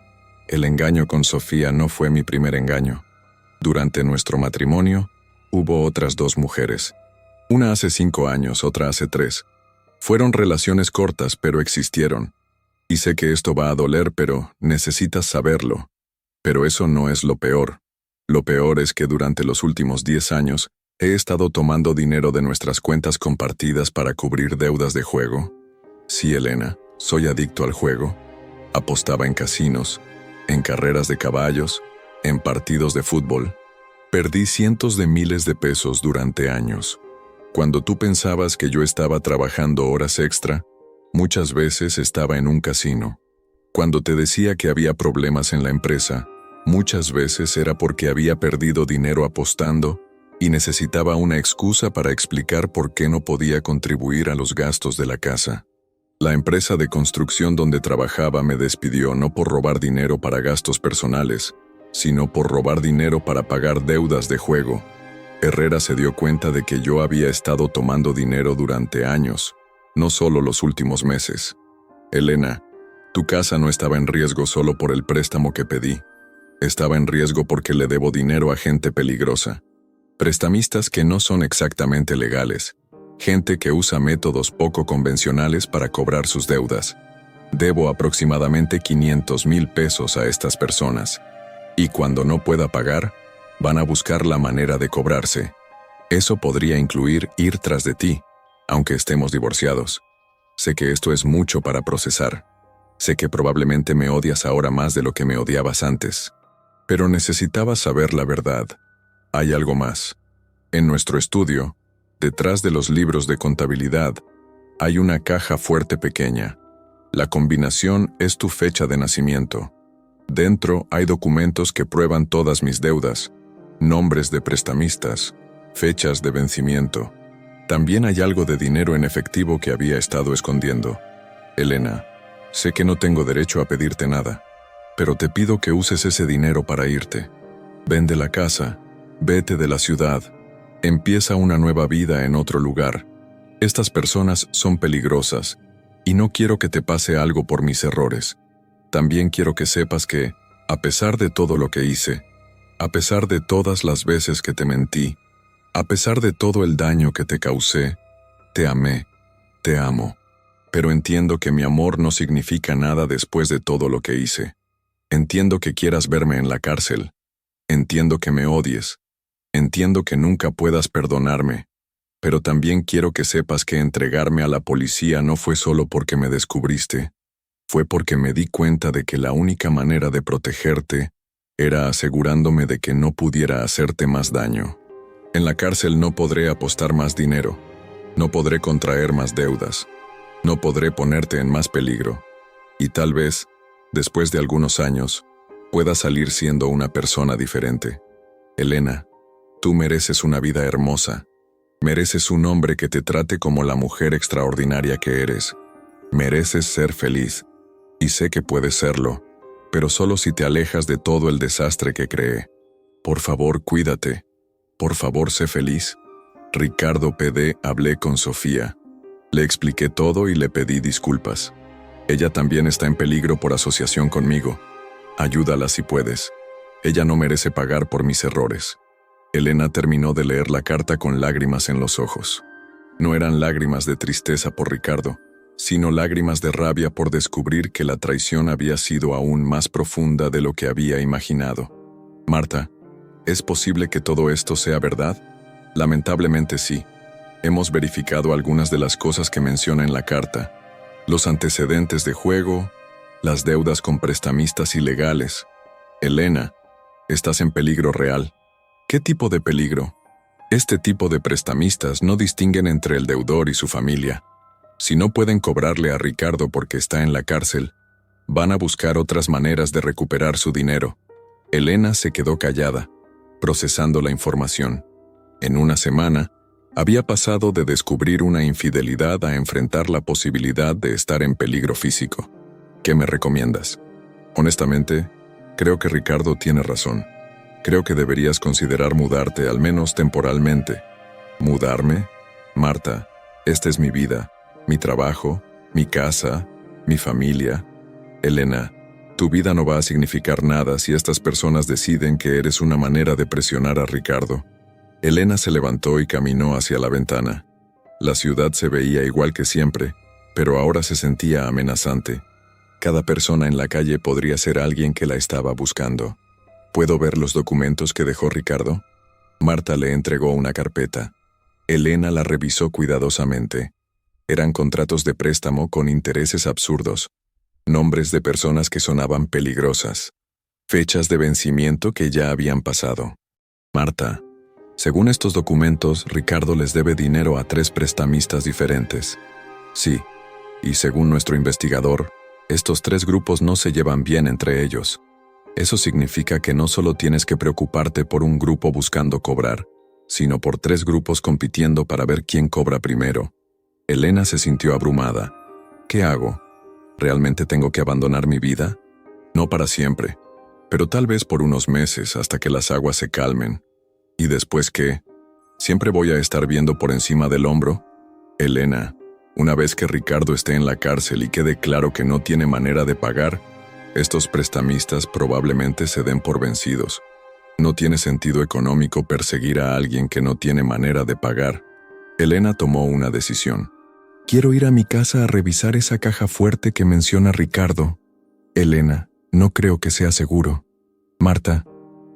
A: El engaño con Sofía no fue mi primer engaño. Durante nuestro matrimonio, hubo otras 2 mujeres. Una hace 5 años, otra hace 3. Fueron relaciones cortas, pero existieron. Y sé que esto va a doler, pero necesitas saberlo. Pero eso no es lo peor. Lo peor es que durante los últimos 10 años he estado tomando dinero de nuestras cuentas compartidas para cubrir deudas de juego. Sí, Elena, soy adicto al juego. Apostaba en casinos, en carreras de caballos, en partidos de fútbol. Perdí cientos de miles de pesos durante años. Cuando tú pensabas que yo estaba trabajando horas extra, muchas veces estaba en un casino. Cuando te decía que había problemas en la empresa, muchas veces era porque había perdido dinero apostando y necesitaba una excusa para explicar por qué no podía contribuir a los gastos de la casa. La empresa de construcción donde trabajaba me despidió no por robar dinero para gastos personales, sino por robar dinero para pagar deudas de juego. Herrera se dio cuenta de que yo había estado tomando dinero durante años, no solo los últimos meses. Elena, tu casa no estaba en riesgo solo por el préstamo que pedí. Estaba en riesgo porque le debo dinero a gente peligrosa. Prestamistas que no son exactamente legales. Gente que usa métodos poco convencionales para cobrar sus deudas. Debo aproximadamente 500,000 pesos a estas personas. Y cuando no pueda pagar, van a buscar la manera de cobrarse. Eso podría incluir ir tras de ti, aunque estemos divorciados. Sé que esto es mucho para procesar. Sé que probablemente me odias ahora más de lo que me odiabas antes. Pero necesitabas saber la verdad. Hay algo más. En nuestro estudio, Detrás de los libros de contabilidad hay una caja fuerte pequeña. La combinación es tu fecha de nacimiento. Dentro hay documentos que prueban todas mis deudas, nombres de prestamistas, fechas de vencimiento. También hay algo de dinero en efectivo que había estado escondiendo. Elena, sé que no tengo derecho a pedirte nada, pero te pido que uses ese dinero para irte. Vende la casa, vete de la ciudad, empieza una nueva vida en otro lugar. Estas personas son peligrosas y no quiero que te pase algo por mis errores. También quiero que sepas que, a pesar de todo lo que hice, a pesar de todas las veces que te mentí, a pesar de todo el daño que te causé, te amé, te amo. Pero entiendo que mi amor no significa nada después de todo lo que hice. Entiendo que quieras verme en la cárcel. Entiendo que me odies. Entiendo que nunca puedas perdonarme. Pero también quiero que sepas que entregarme a la policía no fue solo porque me descubriste. Fue porque me di cuenta de que la única manera de protegerte era asegurándome de que no pudiera hacerte más daño. En la cárcel no podré apostar más dinero. No podré contraer más deudas. No podré ponerte en más peligro. Y tal vez, después de algunos años, puedas salir siendo una persona diferente. Elena, tú mereces una vida hermosa. Mereces un hombre que te trate como la mujer extraordinaria que eres. Mereces ser feliz. Y sé que puedes serlo, pero solo si te alejas de todo el desastre que creé. Por favor, cuídate. Por favor, sé feliz. Ricardo PD. Hablé con Sofía. Le expliqué todo y le pedí disculpas. Ella también está en peligro por asociación conmigo. Ayúdala si puedes. Ella no merece pagar por mis errores. Elena terminó de leer la carta con lágrimas en los ojos. No eran lágrimas de tristeza por Ricardo, sino lágrimas de rabia por descubrir que la traición había sido aún más profunda de lo que había imaginado. Marta, ¿es posible que todo esto sea verdad? Lamentablemente sí. Hemos verificado algunas de las cosas que menciona en la carta. Los antecedentes de juego, las deudas con prestamistas ilegales. Elena, estás en peligro real. ¿Qué tipo de peligro? Este tipo de prestamistas no distinguen entre el deudor y su familia. Si no pueden cobrarle a Ricardo porque está en la cárcel, van a buscar otras maneras de recuperar su dinero. Elena se quedó callada, procesando la información. En una semana, había pasado de descubrir una infidelidad a enfrentar la posibilidad de estar en peligro físico. ¿Qué me recomiendas? Honestamente, creo que Ricardo tiene razón. Creo que deberías considerar mudarte, al menos temporalmente. ¿Mudarme? Marta, esta es mi vida. Mi trabajo, mi casa, mi familia. Elena, tu vida no va a significar nada si estas personas deciden que eres una manera de presionar a Ricardo. Elena se levantó y caminó hacia la ventana. La ciudad se veía igual que siempre, pero ahora se sentía amenazante. Cada persona en la calle podría ser alguien que la estaba buscando. ¿Puedo ver los documentos que dejó Ricardo? Marta le entregó una carpeta. Elena la revisó cuidadosamente. Eran contratos de préstamo con intereses absurdos, nombres de personas que sonaban peligrosas, fechas de vencimiento que ya habían pasado. Marta, según estos documentos, Ricardo les debe dinero a 3 prestamistas diferentes. Sí, y según nuestro investigador, estos 3 grupos no se llevan bien entre ellos. Eso significa que no solo tienes que preocuparte por un grupo buscando cobrar, sino por 3 grupos compitiendo para ver quién cobra primero. Elena se sintió abrumada. ¿Qué hago? ¿Realmente tengo que abandonar mi vida? No para siempre, pero tal vez por unos meses hasta que las aguas se calmen. ¿Y después qué? ¿Siempre voy a estar viendo por encima del hombro? Elena, una vez que Ricardo esté en la cárcel y quede claro que no tiene manera de pagar, estos prestamistas probablemente se den por vencidos. No tiene sentido económico perseguir a alguien que no tiene manera de pagar. Elena tomó una decisión. Quiero ir a mi casa a revisar esa caja fuerte que menciona Ricardo. Elena, no creo que sea seguro. Marta,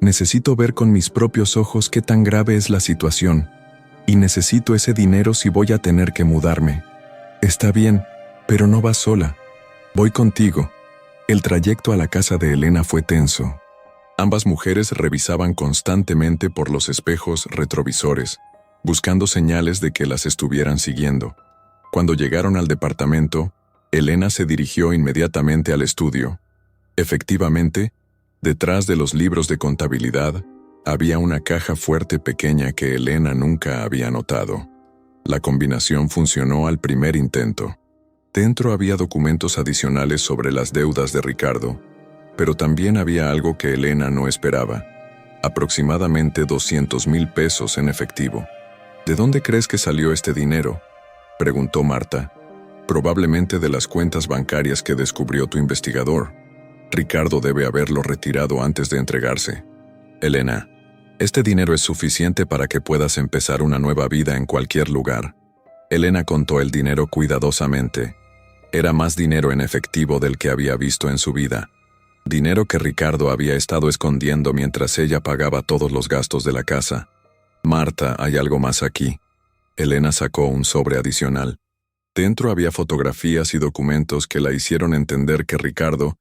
A: necesito ver con mis propios ojos qué tan grave es la situación. Y necesito ese dinero si voy a tener que mudarme. Está bien, pero no vas sola. Voy contigo. El trayecto a la casa de Elena fue tenso. Ambas mujeres revisaban constantemente por los espejos retrovisores. buscando señales de que las estuvieran siguiendo. Cuando llegaron al departamento, Elena se dirigió inmediatamente al estudio. Efectivamente, detrás de los libros de contabilidad, había una caja fuerte pequeña que Elena nunca había notado. La combinación funcionó al primer intento. Dentro había documentos adicionales sobre las deudas de Ricardo, pero también había algo que Elena no esperaba: aproximadamente 200,000 pesos en efectivo. ¿De dónde crees que salió este dinero?, preguntó Marta. Probablemente de las cuentas bancarias que descubrió tu investigador. Ricardo debe haberlo retirado antes de entregarse. Elena, este dinero es suficiente para que puedas empezar una nueva vida en cualquier lugar. Elena contó el dinero cuidadosamente. Era más dinero en efectivo del que había visto en su vida. Dinero que Ricardo había estado escondiendo mientras ella pagaba todos los gastos de la casa. Marta, hay algo más aquí. Elena sacó un sobre adicional. Dentro había fotografías y documentos que la hicieron entender que Ricardo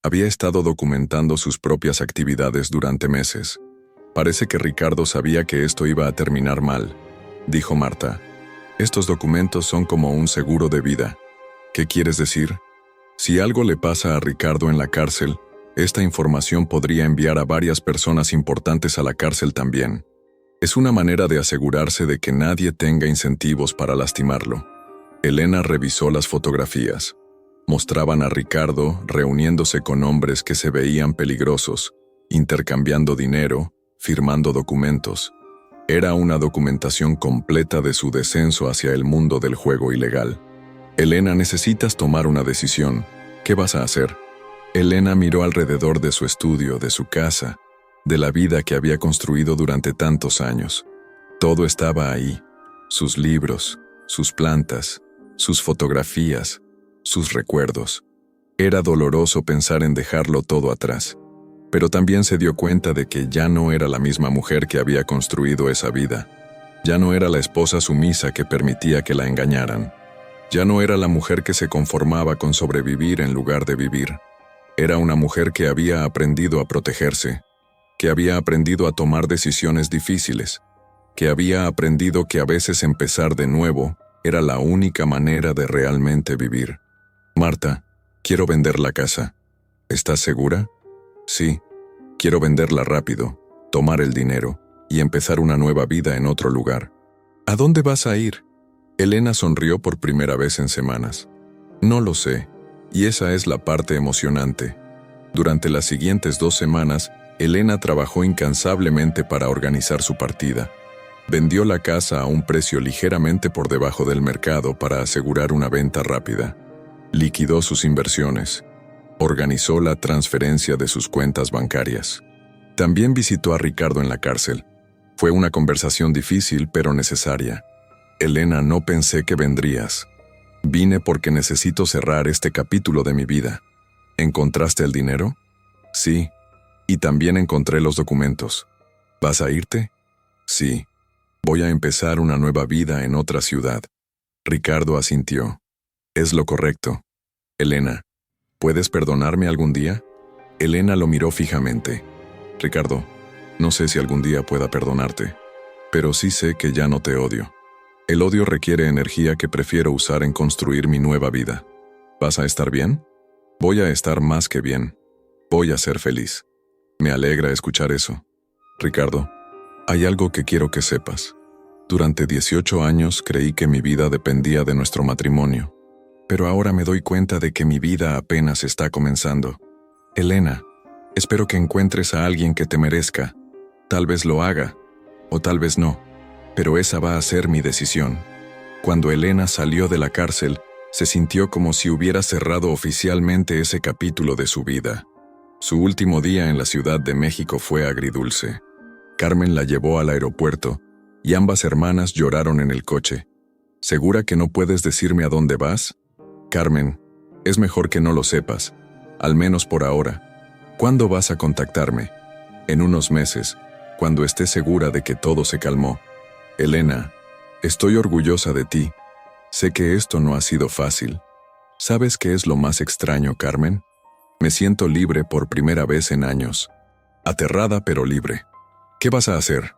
A: había estado documentando sus propias actividades durante meses. Parece que Ricardo sabía que esto iba a terminar mal, dijo Marta. Estos documentos son como un seguro de vida. ¿Qué quieres decir? Si algo le pasa a Ricardo en la cárcel, esta información podría enviar a varias personas importantes a la cárcel también. Es una manera de asegurarse de que nadie tenga incentivos para lastimarlo. Elena revisó las fotografías. Mostraban a Ricardo reuniéndose con hombres que se veían peligrosos, intercambiando dinero, firmando documentos. Era una documentación completa de su descenso hacia el mundo del juego ilegal. Elena, necesitas tomar una decisión. ¿Qué vas a hacer? Elena miró alrededor de su estudio, de su casa, de la vida que había construido durante tantos años. Todo estaba ahí: sus libros, sus plantas, sus fotografías, sus recuerdos. Era doloroso pensar en dejarlo todo atrás, pero también se dio cuenta de que ya no era la misma mujer que había construido esa vida. Ya no era la esposa sumisa que permitía que la engañaran. Ya no era la mujer que se conformaba con sobrevivir en lugar de vivir. Era una mujer que había aprendido a protegerse, que había aprendido a tomar decisiones difíciles, que había aprendido que a veces empezar de nuevo era la única manera de realmente vivir. Marta, quiero vender la casa. ¿Estás segura? Sí, quiero venderla rápido, tomar el dinero y empezar una nueva vida en otro lugar. ¿A dónde vas a ir? Elena sonrió por primera vez en semanas. No lo sé, y esa es la parte emocionante. Durante las siguientes 2 semanas, Elena trabajó incansablemente para organizar su partida. Vendió la casa a un precio ligeramente por debajo del mercado para asegurar una venta rápida. Liquidó sus inversiones. Organizó la transferencia de sus cuentas bancarias. También visitó a Ricardo en la cárcel. Fue una conversación difícil pero necesaria. Elena, no pensé que vendrías. Vine porque necesito cerrar este capítulo de mi vida. ¿Encontraste el dinero? Sí. Y también encontré los documentos. ¿Vas a irte? Sí. Voy a empezar una nueva vida en otra ciudad. Ricardo asintió. Es lo correcto. Elena, ¿puedes perdonarme algún día? Elena lo miró fijamente. Ricardo, no sé si algún día pueda perdonarte, pero sí sé que ya no te odio. El odio requiere energía que prefiero usar en construir mi nueva vida. ¿Vas a estar bien? Voy a estar más que bien. Voy a ser feliz. Me alegra escuchar eso. Ricardo, hay algo que quiero que sepas. Durante 18 años creí que mi vida dependía de nuestro matrimonio, pero ahora me doy cuenta de que mi vida apenas está comenzando. Elena, espero que encuentres a alguien que te merezca. Tal vez lo haga, o tal vez no, pero esa va a ser mi decisión. Cuando Elena salió de la cárcel, se sintió como si hubiera cerrado oficialmente ese capítulo de su vida. Su último día en la Ciudad de México fue agridulce. Carmen la llevó al aeropuerto y ambas hermanas lloraron en el coche. ¿Segura que no puedes decirme a dónde vas? Carmen, es mejor que no lo sepas, al menos por ahora. ¿Cuándo vas a contactarme? En unos meses, cuando esté segura de que todo se calmó. Elena, estoy orgullosa de ti. Sé que esto no ha sido fácil. ¿Sabes qué es lo más extraño, Carmen? Me siento libre por primera vez en años. Aterrada pero libre. ¿Qué vas a hacer?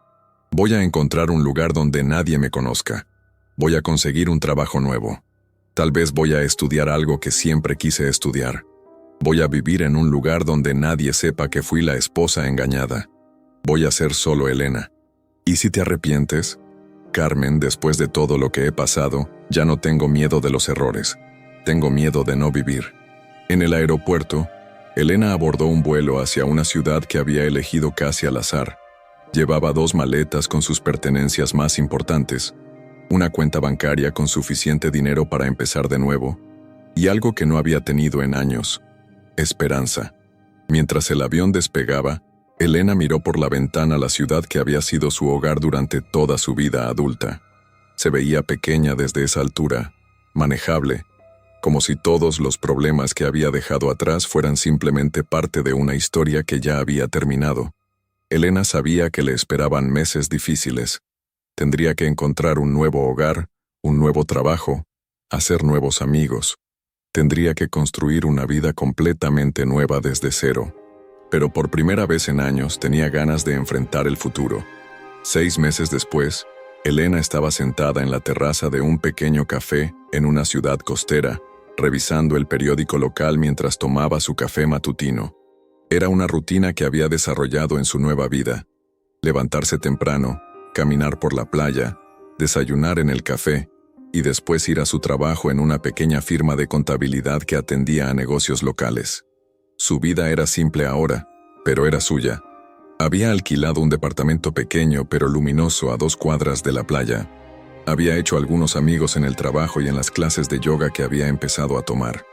A: Voy a encontrar un lugar donde nadie me conozca. Voy a conseguir un trabajo nuevo. Tal vez voy a estudiar algo que siempre quise estudiar. Voy a vivir en un lugar donde nadie sepa que fui la esposa engañada. Voy a ser solo Elena. ¿Y si te arrepientes? Carmen, después de todo lo que he pasado, ya no tengo miedo de los errores. Tengo miedo de no vivir. En el aeropuerto, Elena abordó un vuelo hacia una ciudad que había elegido casi al azar. Llevaba 2 maletas con sus pertenencias más importantes, una cuenta bancaria con suficiente dinero para empezar de nuevo, y algo que no había tenido en años: esperanza. Mientras el avión despegaba, Elena miró por la ventana la ciudad que había sido su hogar durante toda su vida adulta. Se veía pequeña desde esa altura, manejable, como si todos los problemas que había dejado atrás fueran simplemente parte de una historia que ya había terminado. Elena sabía que le esperaban meses difíciles. Tendría que encontrar un nuevo hogar, un nuevo trabajo, hacer nuevos amigos. Tendría que construir una vida completamente nueva desde cero. Pero por primera vez en años tenía ganas de enfrentar el futuro. 6 meses después, Elena estaba sentada en la terraza de un pequeño café en una ciudad costera, revisando el periódico local mientras tomaba su café matutino. Era una rutina que había desarrollado en su nueva vida: levantarse temprano, caminar por la playa, desayunar en el café y después ir a su trabajo en una pequeña firma de contabilidad que atendía a negocios locales. Su vida era simple ahora, pero era suya. Había alquilado un departamento pequeño pero luminoso a 2 cuadras de la playa. Había hecho algunos amigos en el trabajo y en las clases de yoga que había empezado a tomar.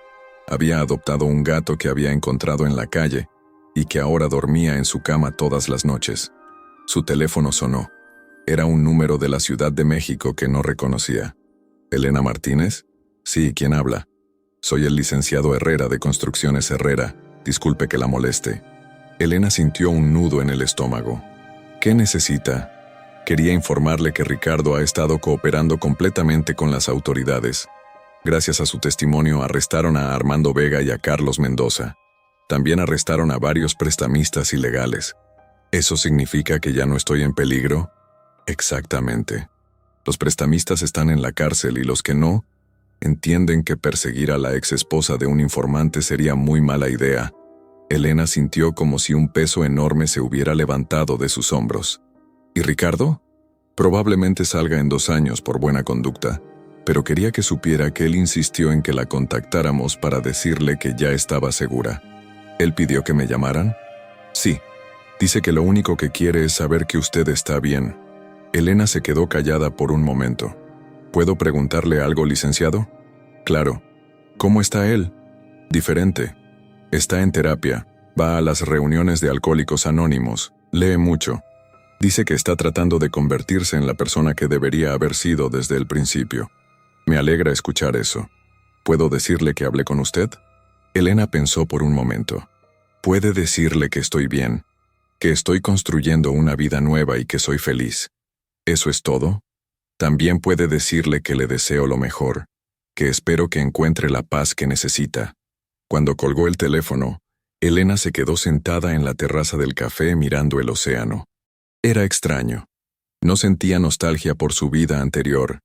A: Había adoptado un gato que había encontrado en la calle y que ahora dormía en su cama todas las noches. Su teléfono sonó. Era un número de la Ciudad de México que no reconocía. ¿Elena Martínez? Sí, ¿quién habla? Soy el licenciado Herrera de Construcciones Herrera. Disculpe que la moleste. Elena sintió un nudo en el estómago. ¿Qué necesita? Quería informarle que Ricardo ha estado cooperando completamente con las autoridades. Gracias a su testimonio arrestaron a Armando Vega y a Carlos Mendoza. También arrestaron a varios prestamistas ilegales. ¿Eso significa que ya no estoy en peligro? Exactamente. Los prestamistas están en la cárcel y los que no, entienden que perseguir a la exesposa de un informante sería muy mala idea. Elena sintió como si un peso enorme se hubiera levantado de sus hombros. ¿Y Ricardo? Probablemente salga en 2 años por buena conducta, pero quería que supiera que él insistió en que la contactáramos para decirle que ya estaba segura. ¿Él pidió que me llamaran? Sí. Dice que lo único que quiere es saber que usted está bien. Elena se quedó callada por un momento. ¿Puedo preguntarle algo, licenciado? Claro. ¿Cómo está él? Diferente. Está en terapia, va a las reuniones de Alcohólicos Anónimos, lee mucho. Dice que está tratando de convertirse en la persona que debería haber sido desde el principio. Me alegra escuchar eso. ¿Puedo decirle que hablé con usted? Elena pensó por un momento. Puede decirle que estoy bien, que estoy construyendo una vida nueva y que soy feliz. ¿Eso es todo? También puede decirle que le deseo lo mejor, que espero que encuentre la paz que necesita. Cuando colgó el teléfono, Elena se quedó sentada en la terraza del café mirando el océano. Era extraño. No sentía nostalgia por su vida anterior.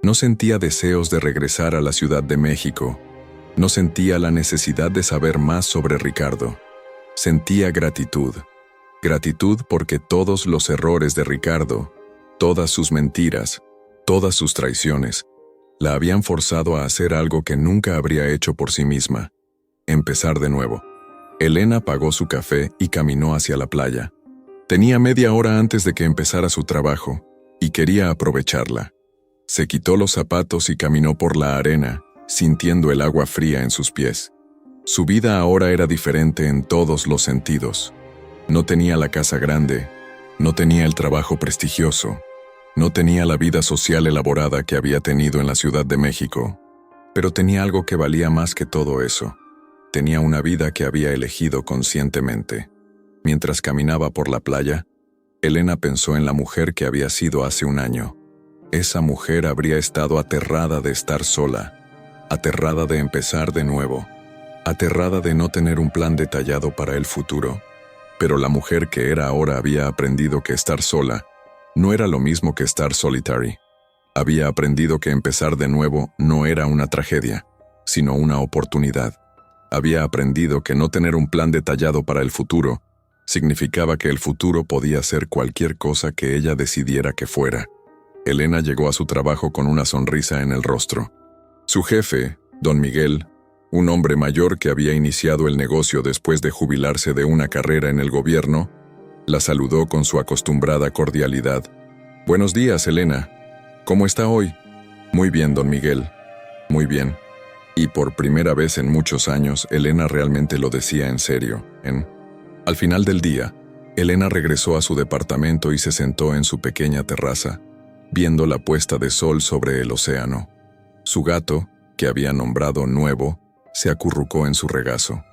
A: No sentía deseos de regresar a la Ciudad de México. No sentía la necesidad de saber más sobre Ricardo. Sentía gratitud. Gratitud porque todos los errores de Ricardo, todas sus mentiras, todas sus traiciones, la habían forzado a hacer algo que nunca habría hecho por sí misma: empezar de nuevo. Elena pagó su café y caminó hacia la playa. Tenía media hora antes de que empezara su trabajo, y quería aprovecharla. Se quitó los zapatos y caminó por la arena, sintiendo el agua fría en sus pies. Su vida ahora era diferente en todos los sentidos. No tenía la casa grande, no tenía el trabajo prestigioso, no tenía la vida social elaborada que había tenido en la Ciudad de México, pero tenía algo que valía más que todo eso. Tenía una vida que había elegido conscientemente. Mientras caminaba por la playa, Elena pensó en la mujer que había sido hace un año. Esa mujer habría estado aterrada de estar sola, aterrada de empezar de nuevo, aterrada de no tener un plan detallado para el futuro. Pero la mujer que era ahora había aprendido que estar sola No era lo mismo que estar solitary. Había aprendido que empezar de nuevo no era una tragedia, sino una oportunidad. Había aprendido que no tener un plan detallado para el futuro significaba que el futuro podía ser cualquier cosa que ella decidiera que fuera. Elena llegó a su trabajo con una sonrisa en el rostro. Su jefe, don Miguel, un hombre mayor que había iniciado el negocio después de jubilarse de una carrera en el gobierno, la saludó con su acostumbrada cordialidad. «Buenos días, Elena. ¿Cómo está hoy?» «Muy bien, don Miguel. Muy bien». Y por primera vez en muchos años, Elena realmente lo decía en serio. Al final del día, Elena regresó a su departamento y se sentó en su pequeña terraza, viendo la puesta de sol sobre el océano. Su gato, que había nombrado Nuevo, se acurrucó en su regazo.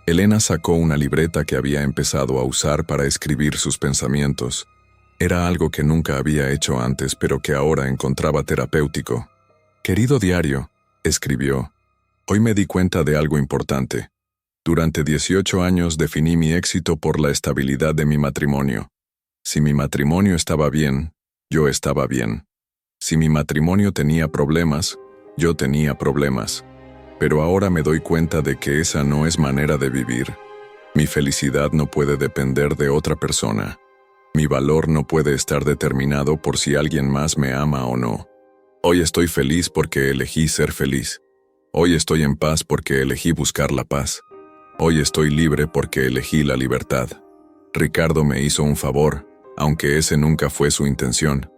A: Elena sacó una libreta que había empezado a usar para escribir sus pensamientos. Era algo que nunca había hecho antes, pero que ahora encontraba terapéutico. «Querido diario», escribió, «hoy me di cuenta de algo importante. Durante 18 años definí mi éxito por la estabilidad de mi matrimonio. Si mi matrimonio estaba bien, yo estaba bien. Si mi matrimonio tenía problemas, yo tenía problemas. Pero ahora me doy cuenta de que esa no es manera de vivir. Mi felicidad no puede depender de otra persona. Mi valor no puede estar determinado por si alguien más me ama o no. Hoy estoy feliz porque elegí ser feliz. Hoy estoy en paz porque elegí buscar la paz. Hoy estoy libre porque elegí la libertad. Ricardo me hizo un favor, aunque ese nunca fue su intención.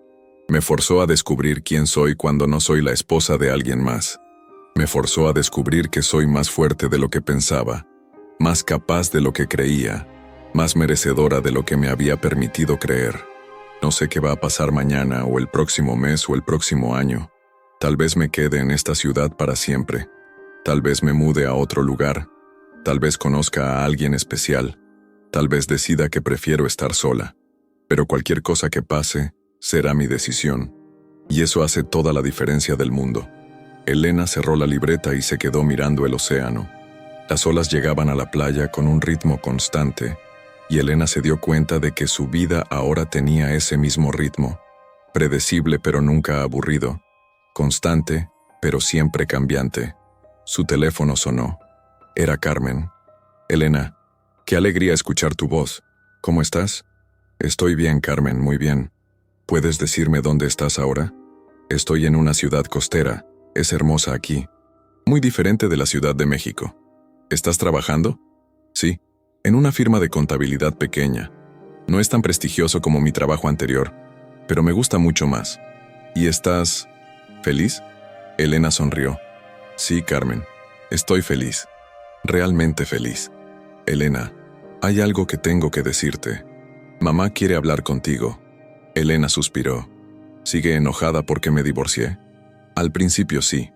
A: Me forzó a descubrir quién soy cuando no soy la esposa de alguien más. Me forzó a descubrir que soy más fuerte de lo que pensaba, más capaz de lo que creía, más merecedora de lo que me había permitido creer. No sé qué va a pasar mañana o el próximo mes o el próximo año. Tal vez me quede en esta ciudad para siempre. Tal vez me mude a otro lugar. Tal vez conozca a alguien especial. Tal vez decida que prefiero estar sola. Pero cualquier cosa que pase, será mi decisión. Y eso hace toda la diferencia del mundo. Elena cerró la libreta y se quedó mirando el océano. Las olas llegaban a la playa con un ritmo constante, y Elena se dio cuenta de que su vida ahora tenía ese mismo ritmo, predecible pero nunca aburrido, constante pero siempre cambiante. Su teléfono sonó. Era Carmen. «Elena, qué alegría escuchar tu voz. ¿Cómo estás?» «Estoy bien, Carmen, muy bien. ¿Puedes decirme dónde estás ahora?» «Estoy en una ciudad costera. Es hermosa aquí. Muy diferente de la Ciudad de México. ¿Estás trabajando?» «Sí, en una firma de contabilidad pequeña. No es tan prestigioso como mi trabajo anterior, pero me gusta mucho más. ¿Y estás feliz?» Elena sonrió. «Sí, Carmen, estoy feliz. Realmente feliz». «Elena, hay algo que tengo que decirte. Mamá quiere hablar contigo». Elena suspiró. «¿Sigue enojada porque me divorcié?» «Al principio sí,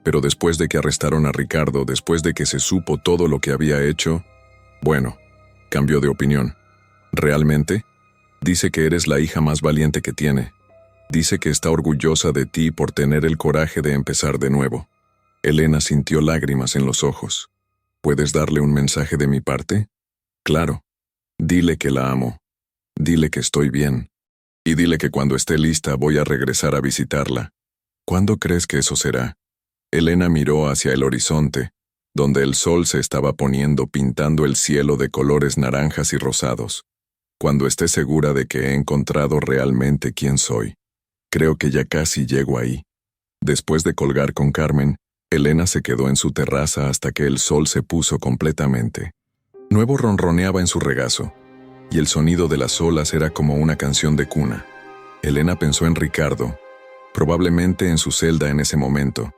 A: pero después de que arrestaron a Ricardo, después de que se supo todo lo que había hecho, bueno, cambió de opinión. ¿Realmente? Dice que eres la hija más valiente que tiene. Dice que está orgullosa de ti por tener el coraje de empezar de nuevo». Elena sintió lágrimas en los ojos. «¿Puedes darle un mensaje de mi parte?» «Claro. Dile que la amo. Dile que estoy bien. Y dile que cuando esté lista voy a regresar a visitarla». «¿Cuándo crees que eso será?» Elena miró hacia el horizonte, donde el sol se estaba poniendo pintando el cielo de colores naranjas y rosados. «Cuando esté segura de que he encontrado realmente quién soy. Creo que ya casi llego ahí». Después de colgar con Carmen, Elena se quedó en su terraza hasta que el sol se puso completamente. Nuevo ronroneaba en su regazo, y el sonido de las olas era como una canción de cuna. Elena pensó en Ricardo, probablemente en su celda en ese momento,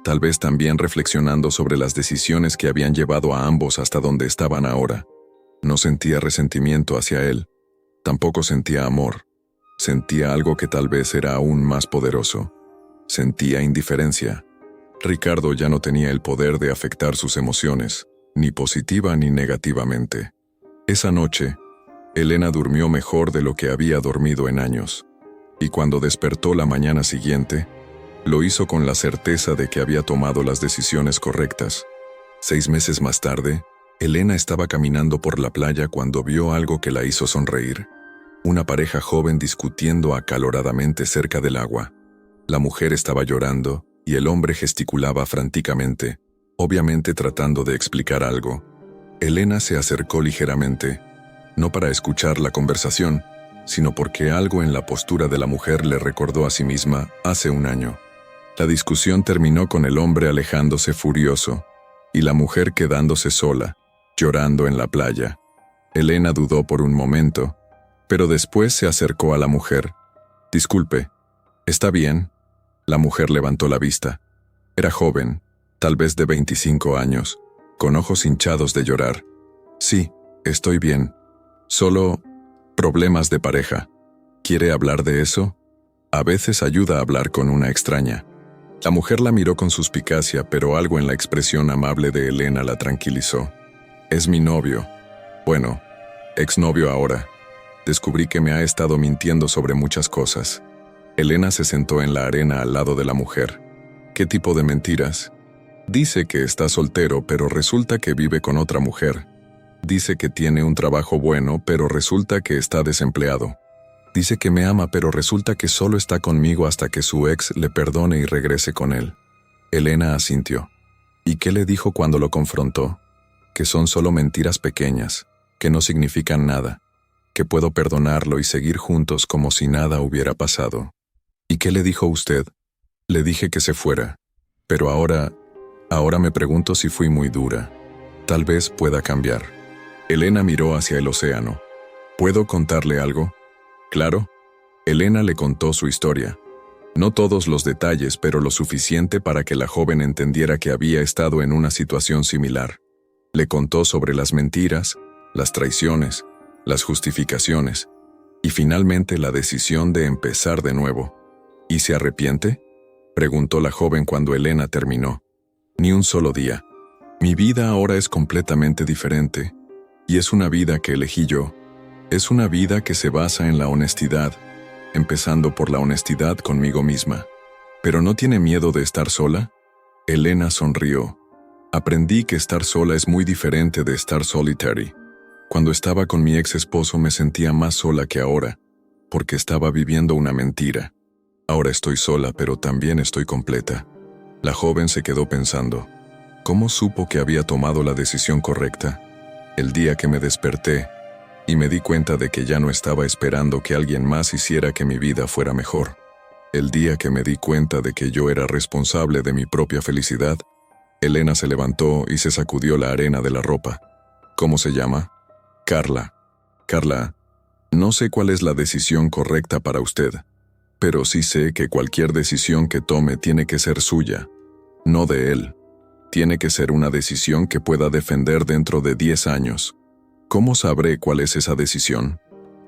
A: tal vez también reflexionando sobre las decisiones que habían llevado a ambos hasta donde estaban ahora. No sentía resentimiento hacia él, tampoco sentía amor. Sentía algo que tal vez era aún más poderoso. Sentía indiferencia. Ricardo ya no tenía el poder de afectar sus emociones, ni positiva ni negativamente. Esa noche, Elena durmió mejor de lo que había dormido en años, y cuando despertó la mañana siguiente, lo hizo con la certeza de que había tomado las decisiones correctas. 6 meses más tarde, Elena estaba caminando por la playa cuando vio algo que la hizo sonreír. Una pareja joven discutiendo acaloradamente cerca del agua. La mujer estaba llorando y el hombre gesticulaba franticamente, obviamente tratando de explicar algo. Elena se acercó ligeramente, no para escuchar la conversación, sino porque algo en la postura de la mujer le recordó a sí misma hace un año. La discusión terminó con el hombre alejándose furioso y la mujer quedándose sola, llorando en la playa. Elena dudó por un momento, pero después se acercó a la mujer. «Disculpe, ¿está bien?» La mujer levantó la vista. Era joven, tal vez de 25 años, con ojos hinchados de llorar. «Sí, estoy bien. Solo problemas de pareja. ¿Quiere hablar de eso?» A veces ayuda a hablar con una extraña. La mujer la miró con suspicacia, pero algo en la expresión amable de Elena la tranquilizó. «Es mi novio. Bueno, exnovio ahora. Descubrí que me ha estado mintiendo sobre muchas cosas». Elena se sentó en la arena al lado de la mujer. «¿Qué tipo de mentiras?» «Dice que está soltero, pero resulta que vive con otra mujer. Dice que tiene un trabajo bueno, pero resulta que está desempleado. Dice que me ama, pero resulta que solo está conmigo hasta que su ex le perdone y regrese con él». Elena asintió. «¿Y qué le dijo cuando lo confrontó?» «Que son solo mentiras pequeñas, que no significan nada, que puedo perdonarlo y seguir juntos como si nada hubiera pasado». «¿Y qué le dijo usted?» «Le dije que se fuera. Pero ahora me pregunto si fui muy dura. Tal vez pueda cambiar». Elena miró hacia el océano. «¿Puedo contarle algo?» «Claro». Elena le contó su historia. No todos los detalles, pero lo suficiente para que la joven entendiera que había estado en una situación similar. Le contó sobre las mentiras, las traiciones, las justificaciones, y finalmente la decisión de empezar de nuevo. «¿Y se arrepiente?», preguntó la joven cuando Elena terminó. «Ni un solo día. Mi vida ahora es completamente diferente, y es una vida que elegí yo. Es una vida que se basa en la honestidad, empezando por la honestidad conmigo misma». «¿Pero no tiene miedo de estar sola?». Elena sonrió. «Aprendí que estar sola es muy diferente de estar solitary. Cuando estaba con mi ex esposo me sentía más sola que ahora, porque estaba viviendo una mentira. Ahora estoy sola, pero también estoy completa». La joven se quedó pensando. ¿Cómo supo que había tomado la decisión correcta? El día que me desperté y me di cuenta de que ya no estaba esperando que alguien más hiciera que mi vida fuera mejor. El día que me di cuenta de que yo era responsable de mi propia felicidad. Elena se levantó y se sacudió la arena de la ropa. «¿Cómo se llama?» «Carla». «Carla, no sé cuál es la decisión correcta para usted, pero sí sé que cualquier decisión que tome tiene que ser suya, no de él. Tiene que ser una decisión que pueda defender dentro de 10 años. ¿Cómo sabré cuál es esa decisión?».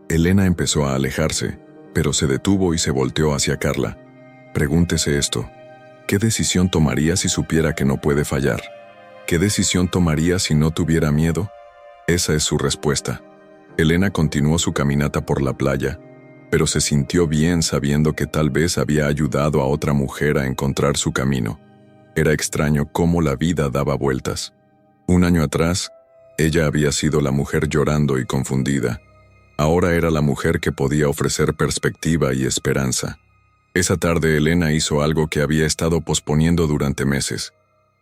A: Elena empezó a alejarse, pero se detuvo y se volteó hacia Carla. «Pregúntese esto. ¿Qué decisión tomaría si supiera que no puede fallar? ¿Qué decisión tomaría si no tuviera miedo?». Esa es su respuesta. Elena continuó su caminata por la playa, pero se sintió bien sabiendo que tal vez había ayudado a otra mujer a encontrar su camino. Era extraño cómo la vida daba vueltas. Un año atrás, ella había sido la mujer llorando y confundida. Ahora era la mujer que podía ofrecer perspectiva y esperanza. Esa tarde Elena hizo algo que había estado posponiendo durante meses.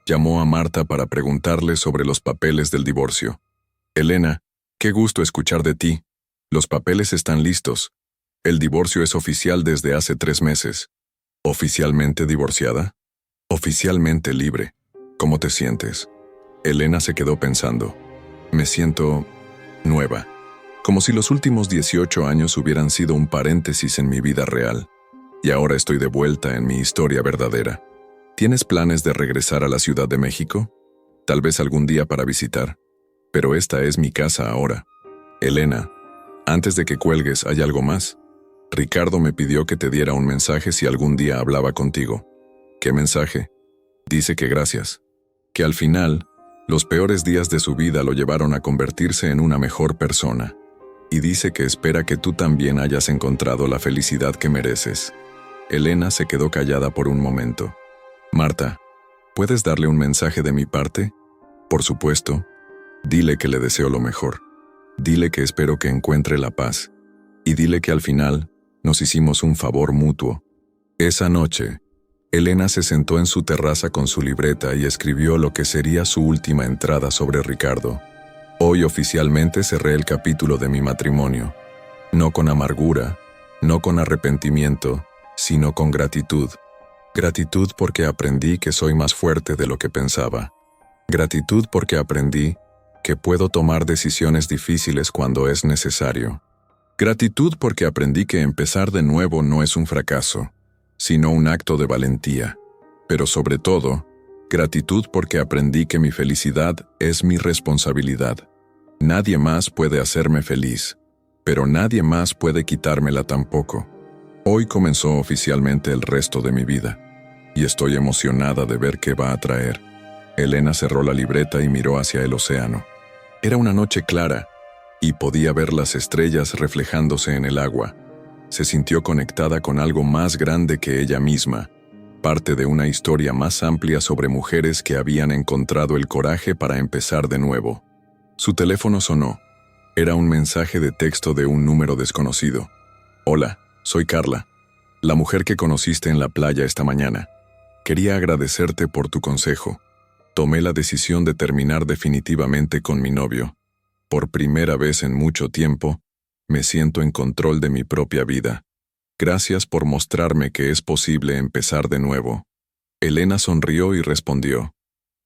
A: Llamó a Marta para preguntarle sobre los papeles del divorcio. «Elena, qué gusto escuchar de ti. Los papeles están listos. El divorcio es oficial desde hace 3 meses. ¿Oficialmente divorciada?». «Oficialmente libre. ¿Cómo te sientes?». Elena se quedó pensando. «Me siento nueva. Como si los últimos 18 años hubieran sido un paréntesis en mi vida real. Y ahora estoy de vuelta en mi historia verdadera». «¿Tienes planes de regresar a la Ciudad de México? Tal vez algún día para visitar. Pero esta es mi casa ahora». «Elena, antes de que cuelgues, ¿hay algo más? Ricardo me pidió que te diera un mensaje si algún día hablaba contigo». «¿Qué mensaje?». «Dice que gracias. Que al final, los peores días de su vida lo llevaron a convertirse en una mejor persona. Y dice que espera que tú también hayas encontrado la felicidad que mereces». Elena se quedó callada por un momento. «Marta, ¿puedes darle un mensaje de mi parte?». «Por supuesto. Dile que le deseo lo mejor. Dile que espero que encuentre la paz. Y dile que al final nos hicimos un favor mutuo. Esa noche, Elena se sentó en su terraza con su libreta y escribió lo que sería su última entrada sobre Ricardo. Hoy oficialmente cerré el capítulo de mi matrimonio. No con amargura, no con arrepentimiento, sino con gratitud. Gratitud porque aprendí que soy más fuerte de lo que pensaba. Gratitud porque aprendí que puedo tomar decisiones difíciles cuando es necesario. Gratitud porque aprendí que empezar de nuevo no es un fracaso, sino un acto de valentía. Pero sobre todo, gratitud porque aprendí que mi felicidad es mi responsabilidad. Nadie más puede hacerme feliz, pero nadie más puede quitármela tampoco. Hoy comenzó oficialmente el resto de mi vida, y estoy emocionada de ver qué va a traer. Elena cerró la libreta y miró hacia el océano. Era una noche clara, y podía ver las estrellas reflejándose en el agua. Se sintió conectada con algo más grande que ella misma, parte de una historia más amplia sobre mujeres que habían encontrado el coraje para empezar de nuevo. Su teléfono sonó. Era un mensaje de texto de un número desconocido. Hola, soy Carla, la mujer que conociste en la playa esta mañana. Quería agradecerte por tu consejo. Tomé la decisión de terminar definitivamente con mi novio. Por primera vez en mucho tiempo, me siento en control de mi propia vida. Gracias por mostrarme que es posible empezar de nuevo. Elena sonrió y respondió.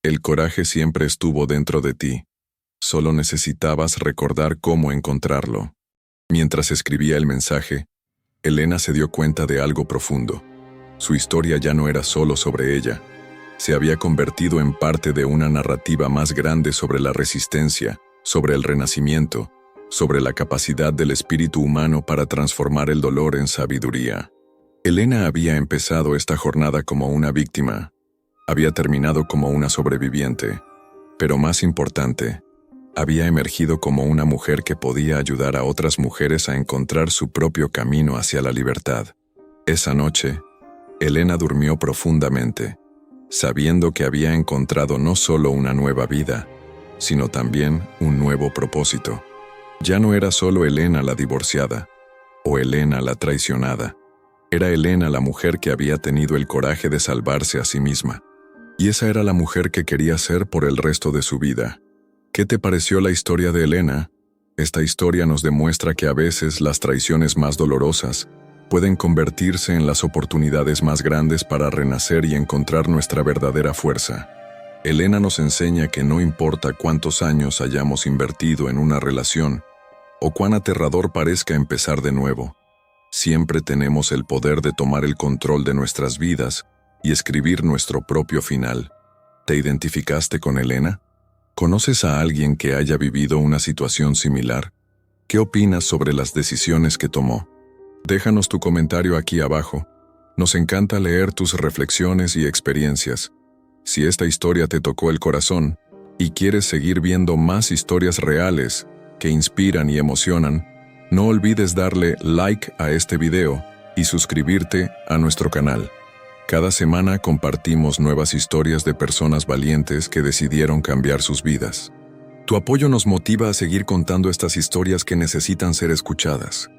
A: El coraje siempre estuvo dentro de ti. Solo necesitabas recordar cómo encontrarlo. Mientras escribía el mensaje, Elena se dio cuenta de algo profundo. Su historia ya no era solo sobre ella. Se había convertido en parte de una narrativa más grande sobre la resistencia, sobre el renacimiento, sobre la capacidad del espíritu humano para transformar el dolor en sabiduría. Elena había empezado esta jornada como una víctima. Había terminado como una sobreviviente. Pero más importante, había emergido como una mujer que podía ayudar a otras mujeres a encontrar su propio camino hacia la libertad. Esa noche, Elena durmió profundamente, sabiendo que había encontrado no solo una nueva vida, sino también un nuevo propósito. Ya no era solo Elena la divorciada, o Elena la traicionada. Era Elena la mujer que había tenido el coraje de salvarse a sí misma. Y esa era la mujer que quería ser por el resto de su vida. ¿Qué te pareció la historia de Elena? Esta historia nos demuestra que a veces las traiciones más dolorosas pueden convertirse en las oportunidades más grandes para renacer y encontrar nuestra verdadera fuerza. Elena nos enseña que no importa cuántos años hayamos invertido en una relación o cuán aterrador parezca empezar de nuevo, siempre tenemos el poder de tomar el control de nuestras vidas y escribir nuestro propio final. ¿Te identificaste con Elena? ¿Conoces a alguien que haya vivido una situación similar? ¿Qué opinas sobre las decisiones que tomó? Déjanos tu comentario aquí abajo. Nos encanta leer tus reflexiones y experiencias. Si esta historia te tocó el corazón y quieres seguir viendo más historias reales que inspiran y emocionan, no olvides darle like a este video y suscribirte a nuestro canal. Cada semana compartimos nuevas historias de personas valientes que decidieron cambiar sus vidas. Tu apoyo nos motiva a seguir contando estas historias que necesitan ser escuchadas.